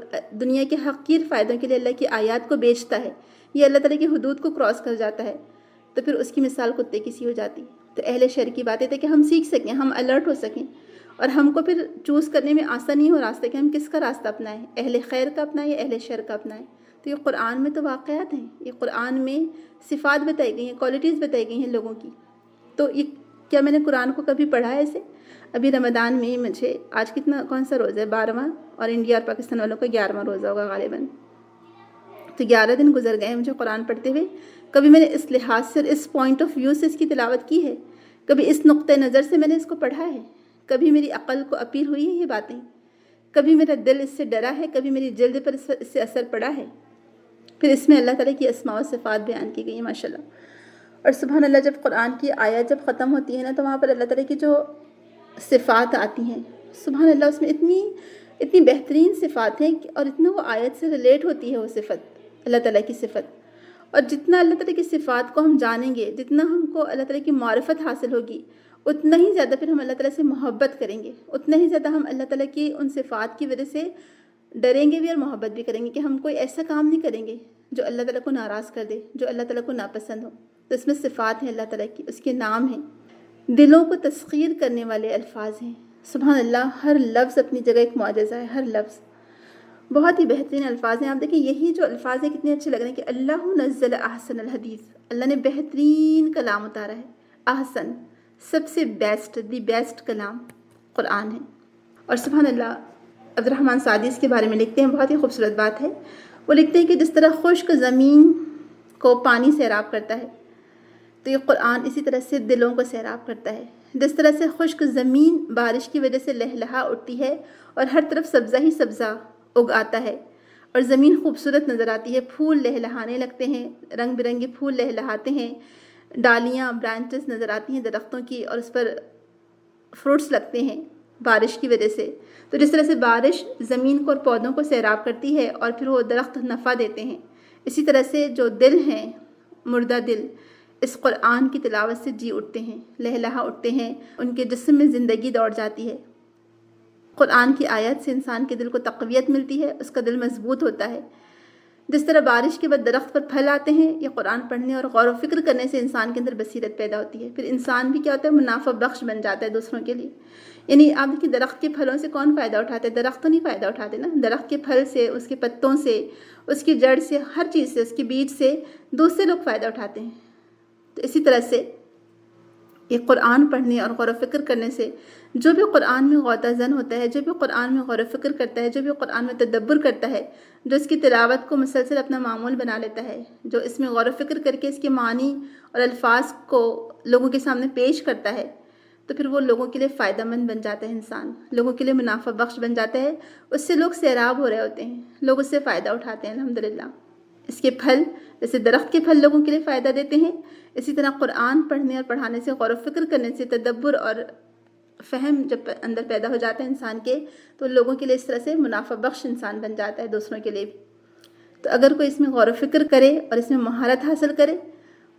دنیا کے حقیر فائدوں کے لیے اللہ کی آیات کو بیچتا ہے، یہ اللہ تعالیٰ کی حدود کو کراس کر جاتا ہے، تو پھر اس کی مثال کتے کی سی ہو جاتی. تو اہل شر کی باتیں تھے کہ ہم سیکھ سکیں، ہم الرٹ ہو سکیں، اور ہم کو پھر چوز کرنے میں آسانی ہو راستہ کہ ہم کس کا راستہ اپنائیں، اہل خیر کا اپنائیں یا اہل شر کا اپنائیں. تو یہ قرآن میں تو واقعات ہیں، یہ قرآن میں صفات بتائی گئی ہیں، کوالٹیز بتائی گئی ہیں لوگوں کی. تو یہ کیا میں نے قرآن کو کبھی پڑھا ہے ایسے؟ ابھی رمضان میں مجھے آج کون سا روزہ ہے؟ 12واں، اور انڈیا اور پاکستان والوں کا 11واں روزہ ہوگا غالباً. تو 11 دن گزر گئے مجھے قرآن پڑھتے ہوئے. کبھی میں نے اس لحاظ سے، اس پوائنٹ آف ویو سے اس کی تلاوت کی ہے، کبھی اس نقطۂ نظر سے میں نے اس کو پڑھا ہے، کبھی میری عقل کو اپیل ہوئی ہے یہ باتیں، کبھی میرا دل اس سے ڈرا ہے، کبھی میری جلد پر اس سے اثر پڑا ہے. پھر اس میں اللہ تعالیٰ کی اسماء و صفات بیان کی گئی ہیں ماشاء اللہ. اور سبحان اللہ جب قرآن کی آیت جب ختم ہوتی ہے نا تو وہاں پر اللہ تعالیٰ کی جو صفات آتی ہیں، سبحان اللہ اس میں اتنی بہترین صفات ہیں اور اتنا وہ آیت سے ریلیٹ ہوتی ہے وہ صفت، اللہ تعالیٰ کی صفت. اور جتنا اللہ تعالیٰ کی صفات کو ہم جانیں گے، جتنا ہم کو اللہ تعالیٰ کی معرفت حاصل ہوگی، اتنا ہی زیادہ پھر ہم اللہ تعالیٰ سے محبت کریں گے، اتنا ہی زیادہ ہم اللہ تعالیٰ کی ان صفات کی وجہ سے ڈریں گے بھی اور محبت بھی کریں گے کہ ہم کوئی ایسا کام نہیں کریں گے جو اللہ تعالیٰ کو ناراض کر دے، جو اللہ تعالیٰ کو ناپسند ہو. تو اس میں صفات ہیں اللہ تعالیٰ کی، اس کے نام ہیں، دلوں کو تسخیر کرنے والے الفاظ ہیں. سبحان اللہ، ہر لفظ اپنی جگہ ایک معجزہ ہے، ہر لفظ بہت ہی بہترین الفاظ ہیں. آپ دیکھیں یہی جو الفاظ ہیں کتنے اچھے لگ رہے ہیں کہ اللہ نزل احسن الحدیث، اللہ نے بہترین کلام اتارا ہے. احسن، سب سے بیسٹ، دی بیسٹ کلام قرآن ہے. اور سبحان اللہ عبد الرحمن سعدی اس کے بارے میں لکھتے ہیں، بہت ہی خوبصورت بات ہے. وہ لکھتے ہیں کہ جس طرح خشک زمین کو پانی سیراب کرتا ہے تو یہ قرآن اسی طرح سے دلوں کو سیراب کرتا ہے. جس طرح سے خشک زمین بارش کی وجہ سے لہلہا اٹھتی ہے اور ہر طرف سبزہ ہی سبزہ اگ آتا ہے اور زمین خوبصورت نظر آتی ہے، پھول لہلہانے لگتے ہیں، رنگ برنگے پھول لہلہاتے ہیں، ڈالیاں برانچز نظر آتی ہیں درختوں کی اور اس پر فروٹس لگتے ہیں بارش کی وجہ سے. تو جس طرح سے بارش زمین کو اور پودوں کو سیراب کرتی ہے اور پھر وہ درخت نفع دیتے ہیں، اسی طرح سے جو دل ہیں، مردہ دل، اس قرآن کی تلاوت سے جی اٹھتے ہیں، لہلہا اٹھتے ہیں، ان کے جسم میں زندگی دوڑ جاتی ہے. قرآن کی آیت سے انسان کے دل کو تقویت ملتی ہے، اس کا دل مضبوط ہوتا ہے. جس طرح بارش کے بعد درخت پر پھل آتے ہیں، یہ قرآن پڑھنے اور غور و فکر کرنے سے انسان کے اندر بصیرت پیدا ہوتی ہے. پھر انسان بھی کیا ہوتا ہے، منافع بخش بن جاتا ہے دوسروں کے لیے. یعنی آپ دیکھیں درخت کے پھلوں سے کون فائدہ اٹھاتے ہیں؟ درخت تو نہیں فائدہ اٹھاتے نا. درخت کے پھل سے، اس کے پتوں سے، اس کی جڑ سے، ہر چیز سے، اس کے بیج سے دوسرے لوگ فائدہ اٹھاتے ہیں. تو اسی طرح سے یہ قرآن پڑھنے اور غور و فکر کرنے سے جو بھی قرآن میں غوطہ زن ہوتا ہے، جو بھی قرآن میں غور و فکر کرتا ہے، جو بھی قرآن میں تدبر کرتا ہے، جو اس کی تلاوت کو مسلسل اپنا معمول بنا لیتا ہے، جو اس میں غور و فکر کر کے اس کے معنی اور الفاظ کو لوگوں کے سامنے پیش کرتا ہے، تو پھر وہ لوگوں کے لیے فائدہ مند بن جاتا ہے، انسان لوگوں کے لیے منافع بخش بن جاتا ہے. اس سے لوگ سیراب ہو رہے ہوتے ہیں، لوگ اس سے فائدہ اٹھاتے ہیں الحمدللہ. اس کے پھل جیسے درخت کے پھل لوگوں کے لیے فائدہ دیتے ہیں، اسی طرح قرآن پڑھنے اور پڑھانے سے، غور و فکر کرنے سے، تدبر اور فہم جب اندر پیدا ہو جاتا ہے انسان کے، تو لوگوں کے لیے اس طرح سے منافع بخش انسان بن جاتا ہے، دوسروں کے لیے بھی. تو اگر کوئی اس میں غور و فکر کرے اور اس میں مہارت حاصل کرے،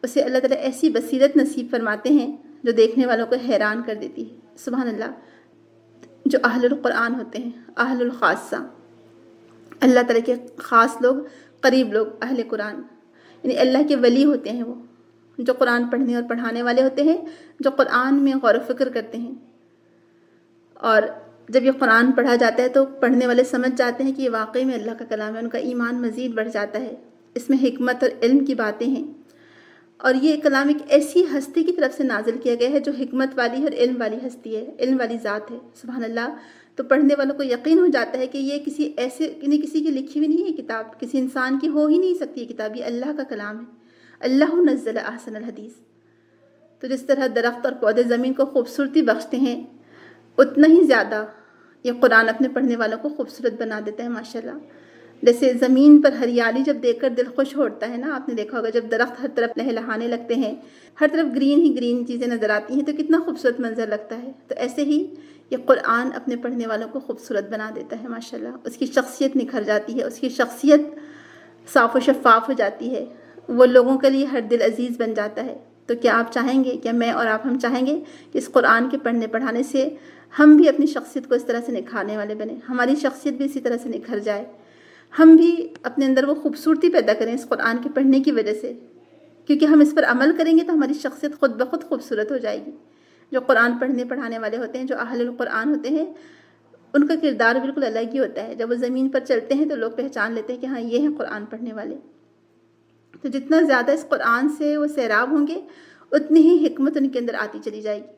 اسے اللہ تعالیٰ ایسی بصیرت نصیب فرماتے ہیں جو دیکھنے والوں کو حیران کر دیتی ہے. سبحان اللہ. جو اہل القرآن ہوتے ہیں، اہل الخاصہ، اللہ تعالیٰ کے خاص لوگ، قریب لوگ، اہل قرآن، یعنی اللہ کے ولی ہوتے ہیں، وہ جو قرآن پڑھنے اور پڑھانے والے ہوتے ہیں، جو قرآن میں غور و فکر کرتے ہیں. اور جب یہ قرآن پڑھا جاتا ہے تو پڑھنے والے سمجھ جاتے ہیں کہ یہ واقعی میں اللہ کا کلام ہے، ان کا ایمان مزید بڑھ جاتا ہے. اس میں حکمت اور علم کی باتیں ہیں، اور یہ کلام ایک ایسی ہستی کی طرف سے نازل کیا گیا ہے جو حکمت والی اور علم والی ہستی ہے، علم والی ذات ہے. سبحان اللہ. تو پڑھنے والوں کو یقین ہو جاتا ہے کہ یہ کسی ایسے، یعنی کسی کی لکھی ہوئی نہیں ہے کتاب، کسی انسان کی ہو ہی نہیں سکتی یہ کتاب، یہ اللہ کا کلام ہے. اللہ نزل احسن الحدیث. تو جس طرح درخت اور پودے زمین کو خوبصورتی بخشتے ہیں، اتنا ہی زیادہ یہ قرآن اپنے پڑھنے والوں کو خوبصورت بنا دیتا ہے ماشاءاللہ. جیسے زمین پر ہریالی جب دیکھ کر دل خوش ہوتا ہے نا، آپ نے دیکھا ہوگا جب درخت ہر طرف لہلہانے لگتے ہیں، ہر طرف گرین ہی گرین چیزیں نظر آتی ہیں تو کتنا خوبصورت منظر لگتا ہے. تو ایسے ہی یہ قرآن اپنے پڑھنے والوں کو خوبصورت بنا دیتا ہے ماشاءاللہ. اس کی شخصیت نکھر جاتی ہے، اس کی شخصیت صاف و شفاف ہو جاتی ہے، وہ لوگوں کے لیے ہر دل عزیز بن جاتا ہے. تو کیا آپ چاہیں گے، کیا میں اور آپ ہم چاہیں گے کہ اس قرآن کے پڑھنے پڑھانے سے ہم بھی اپنی شخصیت کو اس طرح سے نکھارنے والے بنیں، ہماری شخصیت بھی اسی طرح سے نکھر جائے، ہم بھی اپنے اندر وہ خوبصورتی پیدا کریں اس قرآن کے پڑھنے کی وجہ سے. کیونکہ ہم اس پر عمل کریں گے تو ہماری شخصیت خود بخود خوبصورت ہو جائے گی. جو قرآن پڑھنے پڑھانے والے ہوتے ہیں، جو اہل القرآن ہوتے ہیں، ان کا کردار بالکل الگ ہی ہوتا ہے. جب وہ زمین پر چلتے ہیں تو لوگ پہچان لیتے ہیں کہ ہاں یہ ہیں قرآن پڑھنے والے. تو جتنا زیادہ اس قرآن سے وہ سیراب ہوں گے، اتنی ہی حکمت ان کے اندر آتی چلی جائے گی.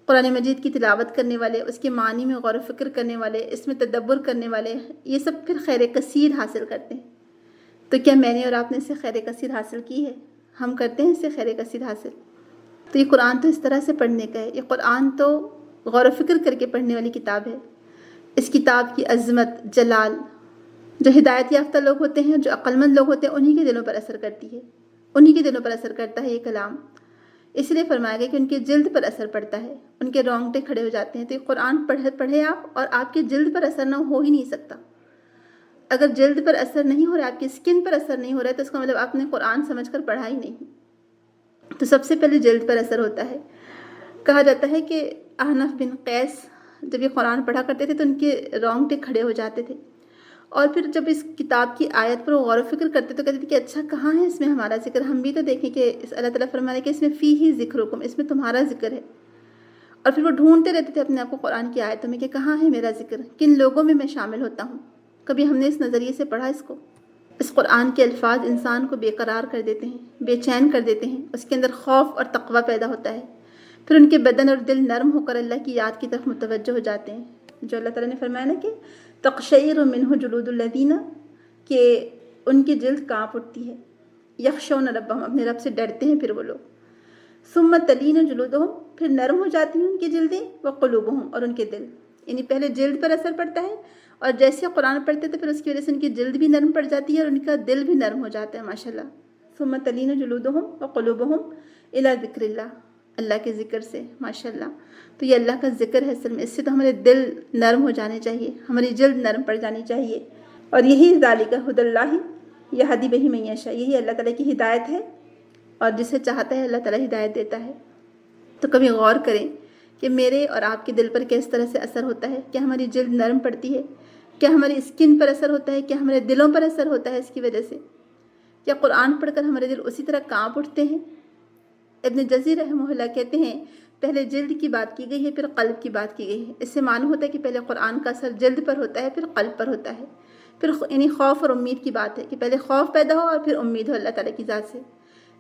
قرآن مجید کی تلاوت کرنے والے، اس کے معنی میں غور و فکر کرنے والے، اس میں تدبر کرنے والے، یہ سب پھر خیر کثیر حاصل کرتے ہیں. تو کیا میں نے اور آپ نے اس سے خیر کثیر حاصل کی ہے؟ ہم کرتے ہیں اس سے خیر کثیر حاصل. تو یہ قرآن تو اس طرح سے پڑھنے کا ہے. یہ قرآن تو غور و فکر کر کے پڑھنے والی کتاب ہے. اس کتاب کی عظمت، جلال، جو ہدایت یافتہ لوگ ہوتے ہیں، جو عقل مند لوگ ہوتے ہیں، انہی کے دلوں پر اثر کرتی ہے. انہی کے دلوں پر اثر کرتا ہے یہ کلام، اس لیے فرمایا گیا کہ ان کے جلد پر اثر پڑتا ہے، ان کے رونگٹے کھڑے ہو جاتے ہیں۔ تو یہ قرآن پڑھے آپ اور آپ کے جلد پر اثر نہ ہو ہی نہیں سکتا۔ اگر جلد پر اثر نہیں ہو رہا ہے، آپ کی اسکن پر اثر نہیں ہو رہا ہے، تو اس کا مطلب آپ نے قرآن سمجھ کر پڑھا ہی نہیں۔ تو سب سے پہلے جلد پر اثر ہوتا ہے۔ کہا جاتا ہے کہ احنف بن قیس جب یہ قرآن پڑھا کرتے تھے تو ان کے رونگٹے کھڑے ہو جاتے تھے، اور پھر جب اس کتاب کی آیت پر غور و فکر کرتے تو کہتے تھے کہ اچھا کہاں ہے اس میں ہمارا ذکر، ہم بھی تو دیکھیں کہ اللہ تعالیٰ فرما رہے ہیں کہ اس میں فی ہی ذکرکم، اس میں تمہارا ذکر ہے۔ اور پھر وہ ڈھونڈتے رہتے تھے اپنے آپ کو قرآن کی آیتوں میں کہ کہاں ہے میرا ذکر، کن لوگوں میں شامل ہوتا ہوں۔ کبھی ہم نے اس نظریے سے پڑھا اس کو؟ اس قرآن کے الفاظ انسان کو بے قرار کر دیتے ہیں، بے چین کر دیتے ہیں، اس کے اندر خوف اور تقوی پیدا ہوتا ہے، پھر ان کے بدن اور دل نرم ہو کر اللہ کی یاد کی طرف متوجہ ہو جاتے ہیں۔ جو اللہ تعالیٰ نے فرمایا نا کہ تقشعر منہ جلود الذین، کہ ان کی جلد کانپ اٹھتی ہے، یخشون ربہم، اپنے رب سے ڈرتے ہیں پھر وہ لوگ، ثم تلین جلودہم، پھر نرم ہو جاتی ہیں ان کی جلدیں، وقلوبہم، اور ان کے دل، یعنی پہلے جلد پر اثر پڑتا ہے، اور جیسے قرآن پڑھتے تو پھر اس کی وجہ سے ان کی جلد بھی نرم پڑ جاتی ہے اور ان کا دل بھی نرم ہو جاتا ہے ماشاءاللہ۔ ثم تلین جلودہم وقلوبہم الی ذکر اللہ، اللہ کے ذکر سے ماشاءاللہ۔ تو یہ اللہ کا ذکر ہے اصل میں، اس سے تو ہمارے دل نرم ہو جانے چاہیے، ہماری جلد نرم پڑ جانی چاہیے۔ اور یہی ذالک ھدی اللہ یہدی بہ من یشاء، یہی اللہ تعالیٰ کی ہدایت ہے، اور جسے چاہتا ہے اللہ تعالیٰ ہدایت دیتا ہے۔ تو کبھی غور کریں کہ میرے اور آپ کے دل پر کس طرح سے اثر ہوتا ہے، کیا ہماری جلد نرم پڑتی ہے، کیا ہماری اسکن پر اثر ہوتا ہے، کیا ہمارے دلوں پر اثر ہوتا ہے اس کی وجہ سے، کیا قرآن پڑھ کر ہمارے دل اسی طرح کانپ اٹھتے ہیں؟ ابن جزی رحمہ اللہ کہتے ہیں پہلے جلد کی بات کی گئی ہے پھر قلب کی بات کی گئی ہے۔ اس سے معلوم ہوتا ہے کہ پہلے قرآن کا اثر جلد پر ہوتا ہے پھر قلب پر ہوتا ہے، پھر یعنی خوف اور امید کی بات ہے کہ پہلے خوف پیدا ہو اور پھر امید ہو اللہ تعالیٰ کی ذات سے۔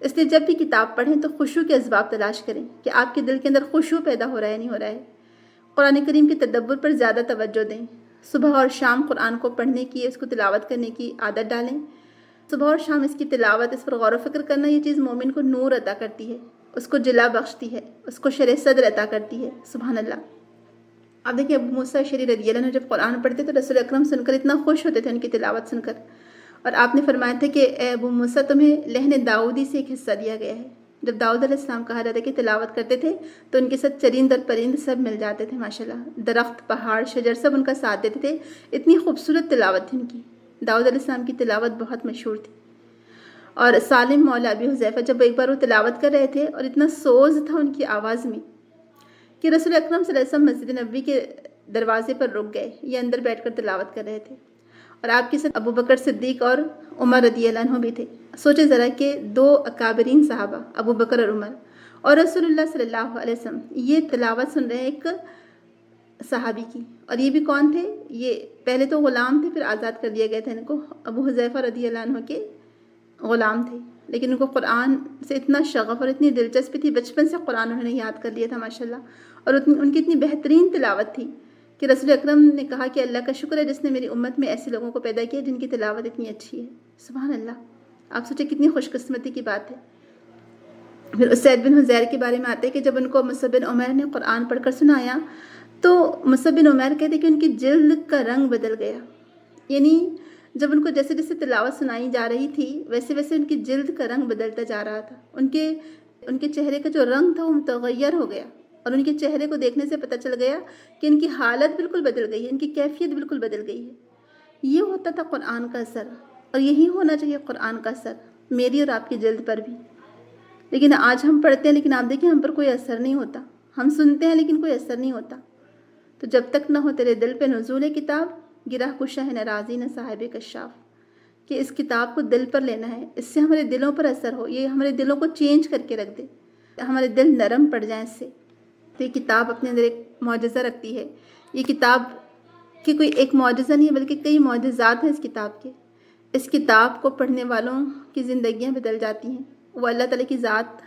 اس لیے جب بھی کتاب پڑھیں تو خشوع کے اسباب تلاش کریں کہ آپ کے دل کے اندر خشوع پیدا ہو رہا ہے نہیں ہو رہا ہے۔ قرآن کریم کے تدبر پر زیادہ توجہ دیں، صبح اور شام قرآن کو پڑھنے کی، اس کو تلاوت کرنے کی عادت ڈالیں۔ صبح اور شام اس کی تلاوت، اس پر غور و فکر کرنا، یہ چیز مومن کو نور عطا کرتی ہے، اس کو جلا بخشتی ہے، اس کو شرح صدر عطا کرتی ہے، سبحان اللہ۔ اب دیکھیں ابو موسیٰ اشعری رضی اللہ عنہ جب قرآن پڑھتے تو رسول اکرم سن کر اتنا خوش ہوتے تھے ان کی تلاوت سن کر، اور آپ نے فرمایا تھا کہ اے ابو موسیٰ تمہیں لہن داؤدی سے ایک حصہ دیا گیا ہے۔ جب داؤد علیہ السلام کہا جاتا ہے کہ تلاوت کرتے تھے تو ان کے ساتھ چرند اور پرند سب مل جاتے تھے ماشاءاللہ، درخت، پہاڑ، شجر سب ان کا ساتھ دیتے تھے، اتنی خوبصورت تلاوت تھی ان کی۔ داؤد علیہ السلام کی تلاوت بہت مشہور تھی۔ اور سالم مولا ابی حذیفہ جب ایک بار وہ تلاوت کر رہے تھے اور اتنا سوز تھا ان کی آواز میں کہ رسول اکرم صلی اللہ علیہ وسلم مسجد نبوی کے دروازے پر رک گئے، یہ اندر بیٹھ کر تلاوت کر رہے تھے، اور آپ کے ساتھ ابو بکر صدیق اور عمر رضی اللہ عنہ بھی تھے۔ سوچے ذرا کہ دو اکابرین صحابہ ابو بکر اور عمر اور رسول اللہ صلی اللہ علیہ وسلم یہ تلاوت سن رہے ہیں ایک صحابی کی، اور یہ بھی کون تھے؟ یہ پہلے تو غلام تھے، پھر آزاد کر دیا گیا تھا ان کو، ابو حذیفہ رضی اللہ عنہ کے غلام تھے، لیکن ان کو قرآن سے اتنا شغف اور اتنی دلچسپی تھی، بچپن سے قرآن انہوں نے یاد کر لیا تھا ماشاءاللہ، اور ان کی اتنی بہترین تلاوت تھی کہ رسول اکرم نے کہا کہ اللہ کا شکر ہے جس نے میری امت میں ایسے لوگوں کو پیدا کیا جن کی تلاوت اتنی اچھی ہے، سبحان اللہ۔ آپ سوچیں کتنی خوش قسمتی کی بات ہے۔ پھر اسید بن حضیر کے بارے میں آتے ہیں کہ جب ان کو مصعب بن عمیر نے قرآن پڑھ کر سنایا تو مصعب بن عمیر کہتے کہ ان کی جلد کا رنگ بدل گیا، یعنی جب ان کو جیسے جیسے تلاوت سنائی جا رہی تھی ویسے ویسے ان کی جلد کا رنگ بدلتا جا رہا تھا، ان کے چہرے کا جو رنگ تھا وہ متغیر ہو گیا، اور ان کے چہرے کو دیکھنے سے پتہ چل گیا کہ ان کی حالت بالکل بدل گئی ہے، ان کی کیفیت بالکل بدل گئی ہے۔ یہ ہوتا تھا قرآن کا اثر، اور یہی ہونا چاہیے قرآن کا اثر میری اور آپ کی جلد پر بھی۔ لیکن آج ہم پڑھتے ہیں لیکن آپ دیکھیں ہم پر کوئی اثر نہیں ہوتا، ہم سنتے ہیں لیکن کوئی اثر نہیں ہوتا۔ تو جب تک نہ ہو تیرے دل پہ نزول کتاب، گرہ کشا ہے نہ راضی نہ صاحب کشاف، کہ اس کتاب کو دل پر لینا ہے، اس سے ہمارے دلوں پر اثر ہو، یہ ہمارے دلوں کو چینج کر کے رکھ دے، ہمارے دل نرم پڑ جائیں اس سے۔ تو یہ کتاب اپنے اندر ایک معجزہ رکھتی ہے، یہ کتاب کی کوئی ایک معجزہ نہیں ہے بلکہ کئی معجزات ہیں اس کتاب کے۔ اس کتاب کو پڑھنے والوں کی زندگیاں بدل جاتی ہیں، وہ اللہ تعالیٰ کی ذات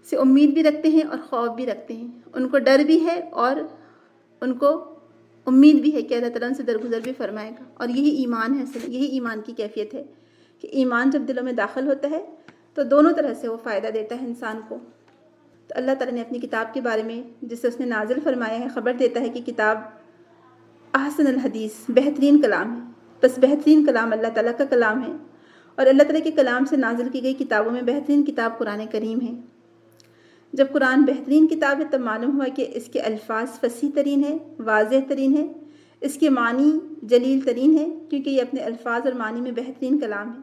سے امید بھی رکھتے ہیں اور خوف بھی رکھتے ہیں، ان کو ڈر بھی ہے اور ان کو امید بھی ہے کہ اللہ تعالیٰ ان سے درگزر بھی فرمائے گا، اور یہی ایمان ہے، اصل یہی ایمان کی کیفیت ہے کہ ایمان جب دلوں میں داخل ہوتا ہے تو دونوں طرح سے وہ فائدہ دیتا ہے انسان کو۔ تو اللہ تعالیٰ نے اپنی کتاب کے بارے میں جسے اس نے نازل فرمایا ہے خبر دیتا ہے کہ کتاب احسن الحدیث، بہترین کلام ہے، بس بہترین کلام اللہ تعالیٰ کا کلام ہے، اور اللہ تعالیٰ کے کلام سے نازل کی گئی کتابوں میں بہترین کتاب قرآن کریم ہے۔ جب قرآن بہترین کتاب ہے تب معلوم ہوا کہ اس کے الفاظ فصیح ترین ہے، واضح ترین ہے، اس کے معنی جلیل ترین ہے، کیونکہ یہ اپنے الفاظ اور معنی میں بہترین کلام ہے،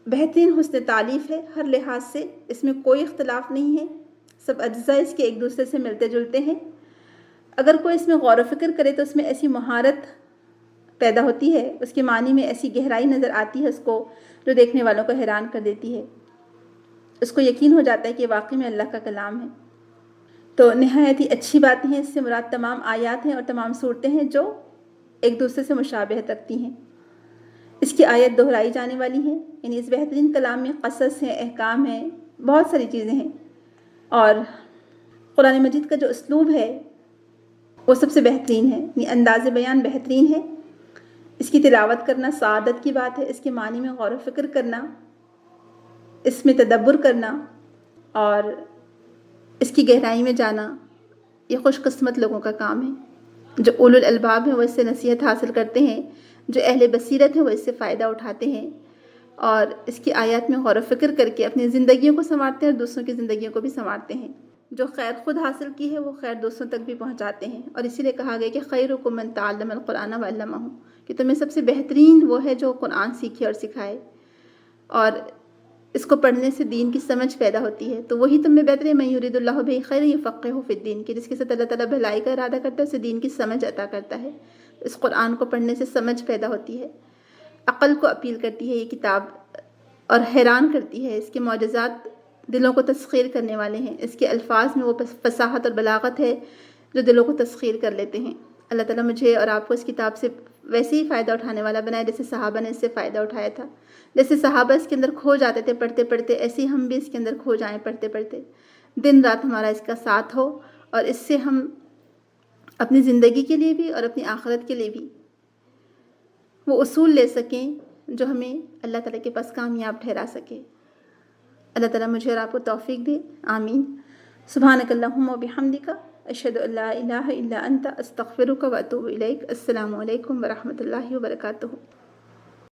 بہترین حسن تالیف ہے، ہر لحاظ سے اس میں کوئی اختلاف نہیں ہے، سب اجزاء اس کے ایک دوسرے سے ملتے جلتے ہیں۔ اگر کوئی اس میں غور و فکر کرے تو اس میں ایسی مہارت پیدا ہوتی ہے، اس کے معنی میں ایسی گہرائی نظر آتی ہے اس کو، جو دیکھنے والوں کو حیران کر دیتی ہے۔ اس کو یقین ہو جاتا ہے کہ واقعی میں اللہ کا کلام ہے۔ تو نہایت ہی اچھی باتیں ہیں، اس سے مراد تمام آیات ہیں اور تمام صورتیں ہیں جو ایک دوسرے سے مشابہت رکھتی ہیں۔ اس کی آیت دہرائی جانے والی ہیں، یعنی اس بہترین کلام میں قصص ہیں، احکام ہیں، بہت ساری چیزیں ہیں، اور قرآن مجید کا جو اسلوب ہے وہ سب سے بہترین ہے، یعنی انداز بیان بہترین ہے۔ اس کی تلاوت کرنا سعادت کی بات ہے، اس کے معنی میں غور و فکر کرنا، اس میں تدبر کرنا اور اس کی گہرائی میں جانا، یہ خوش قسمت لوگوں کا کام ہے۔ جو اولو الالباب ہیں وہ اس سے نصیحت حاصل کرتے ہیں، جو اہل بصیرت ہیں وہ اس سے فائدہ اٹھاتے ہیں اور اس کی آیات میں غور و فکر کر کے اپنی زندگیوں کو سنوارتے ہیں اور دوسروں کی زندگیوں کو بھی سنوارتے ہیں۔ جو خیر خود حاصل کی ہے وہ خیر دوسروں تک بھی پہنچاتے ہیں، اور اسی لیے کہا گیا کہ خیرکم من تعلم القرآن وعلمہ، کہ تمہیں سب سے بہترین وہ ہے جو قرآن سیکھے اور سکھائے، اور اس کو پڑھنے سے دین کی سمجھ پیدا ہوتی ہے۔ تو وہی تم میں بہتر ہے، من یرید اللہ بہ خیرا یفقہہ فی الدین، کہ جس کے ساتھ اللہ تعالیٰ بھلائی کا ارادہ کرتا ہے اسے دین کی سمجھ عطا کرتا ہے۔ اس قرآن کو پڑھنے سے سمجھ پیدا ہوتی ہے، عقل کو اپیل کرتی ہے یہ کتاب، اور حیران کرتی ہے۔ اس کے معجزات دلوں کو تسخیر کرنے والے ہیں، اس کے الفاظ میں وہ فصاحت اور بلاغت ہے جو دلوں کو تسخیر کر لیتے ہیں۔ اللہ تعالیٰ مجھے اور آپ کو اس کتاب سے ویسے ہی فائدہ اٹھانے والا بنائے جیسے صحابہ نے اس سے فائدہ اٹھایا تھا۔ جیسے صحابہ اس کے اندر کھو جاتے تھے پڑھتے پڑھتے، ایسے ہی ہم بھی اس کے اندر کھو جائیں پڑھتے پڑھتے، دن رات ہمارا اس کا ساتھ ہو، اور اس سے ہم اپنی زندگی کے لیے بھی اور اپنی آخرت کے لیے بھی وہ اصول لے سکیں جو ہمیں اللہ تعالیٰ کے پاس کامیاب ٹھہرا سکے۔ اللہ تعالیٰ مجھے اور آپ کو توفیق دے، آمین۔ سبحانک اللہم و بحمدک، اشہد ان لا الہ الا انت، استغفرک و اتوب الیک۔ السلام علیکم ورحمۃ اللہ وبرکاتہ۔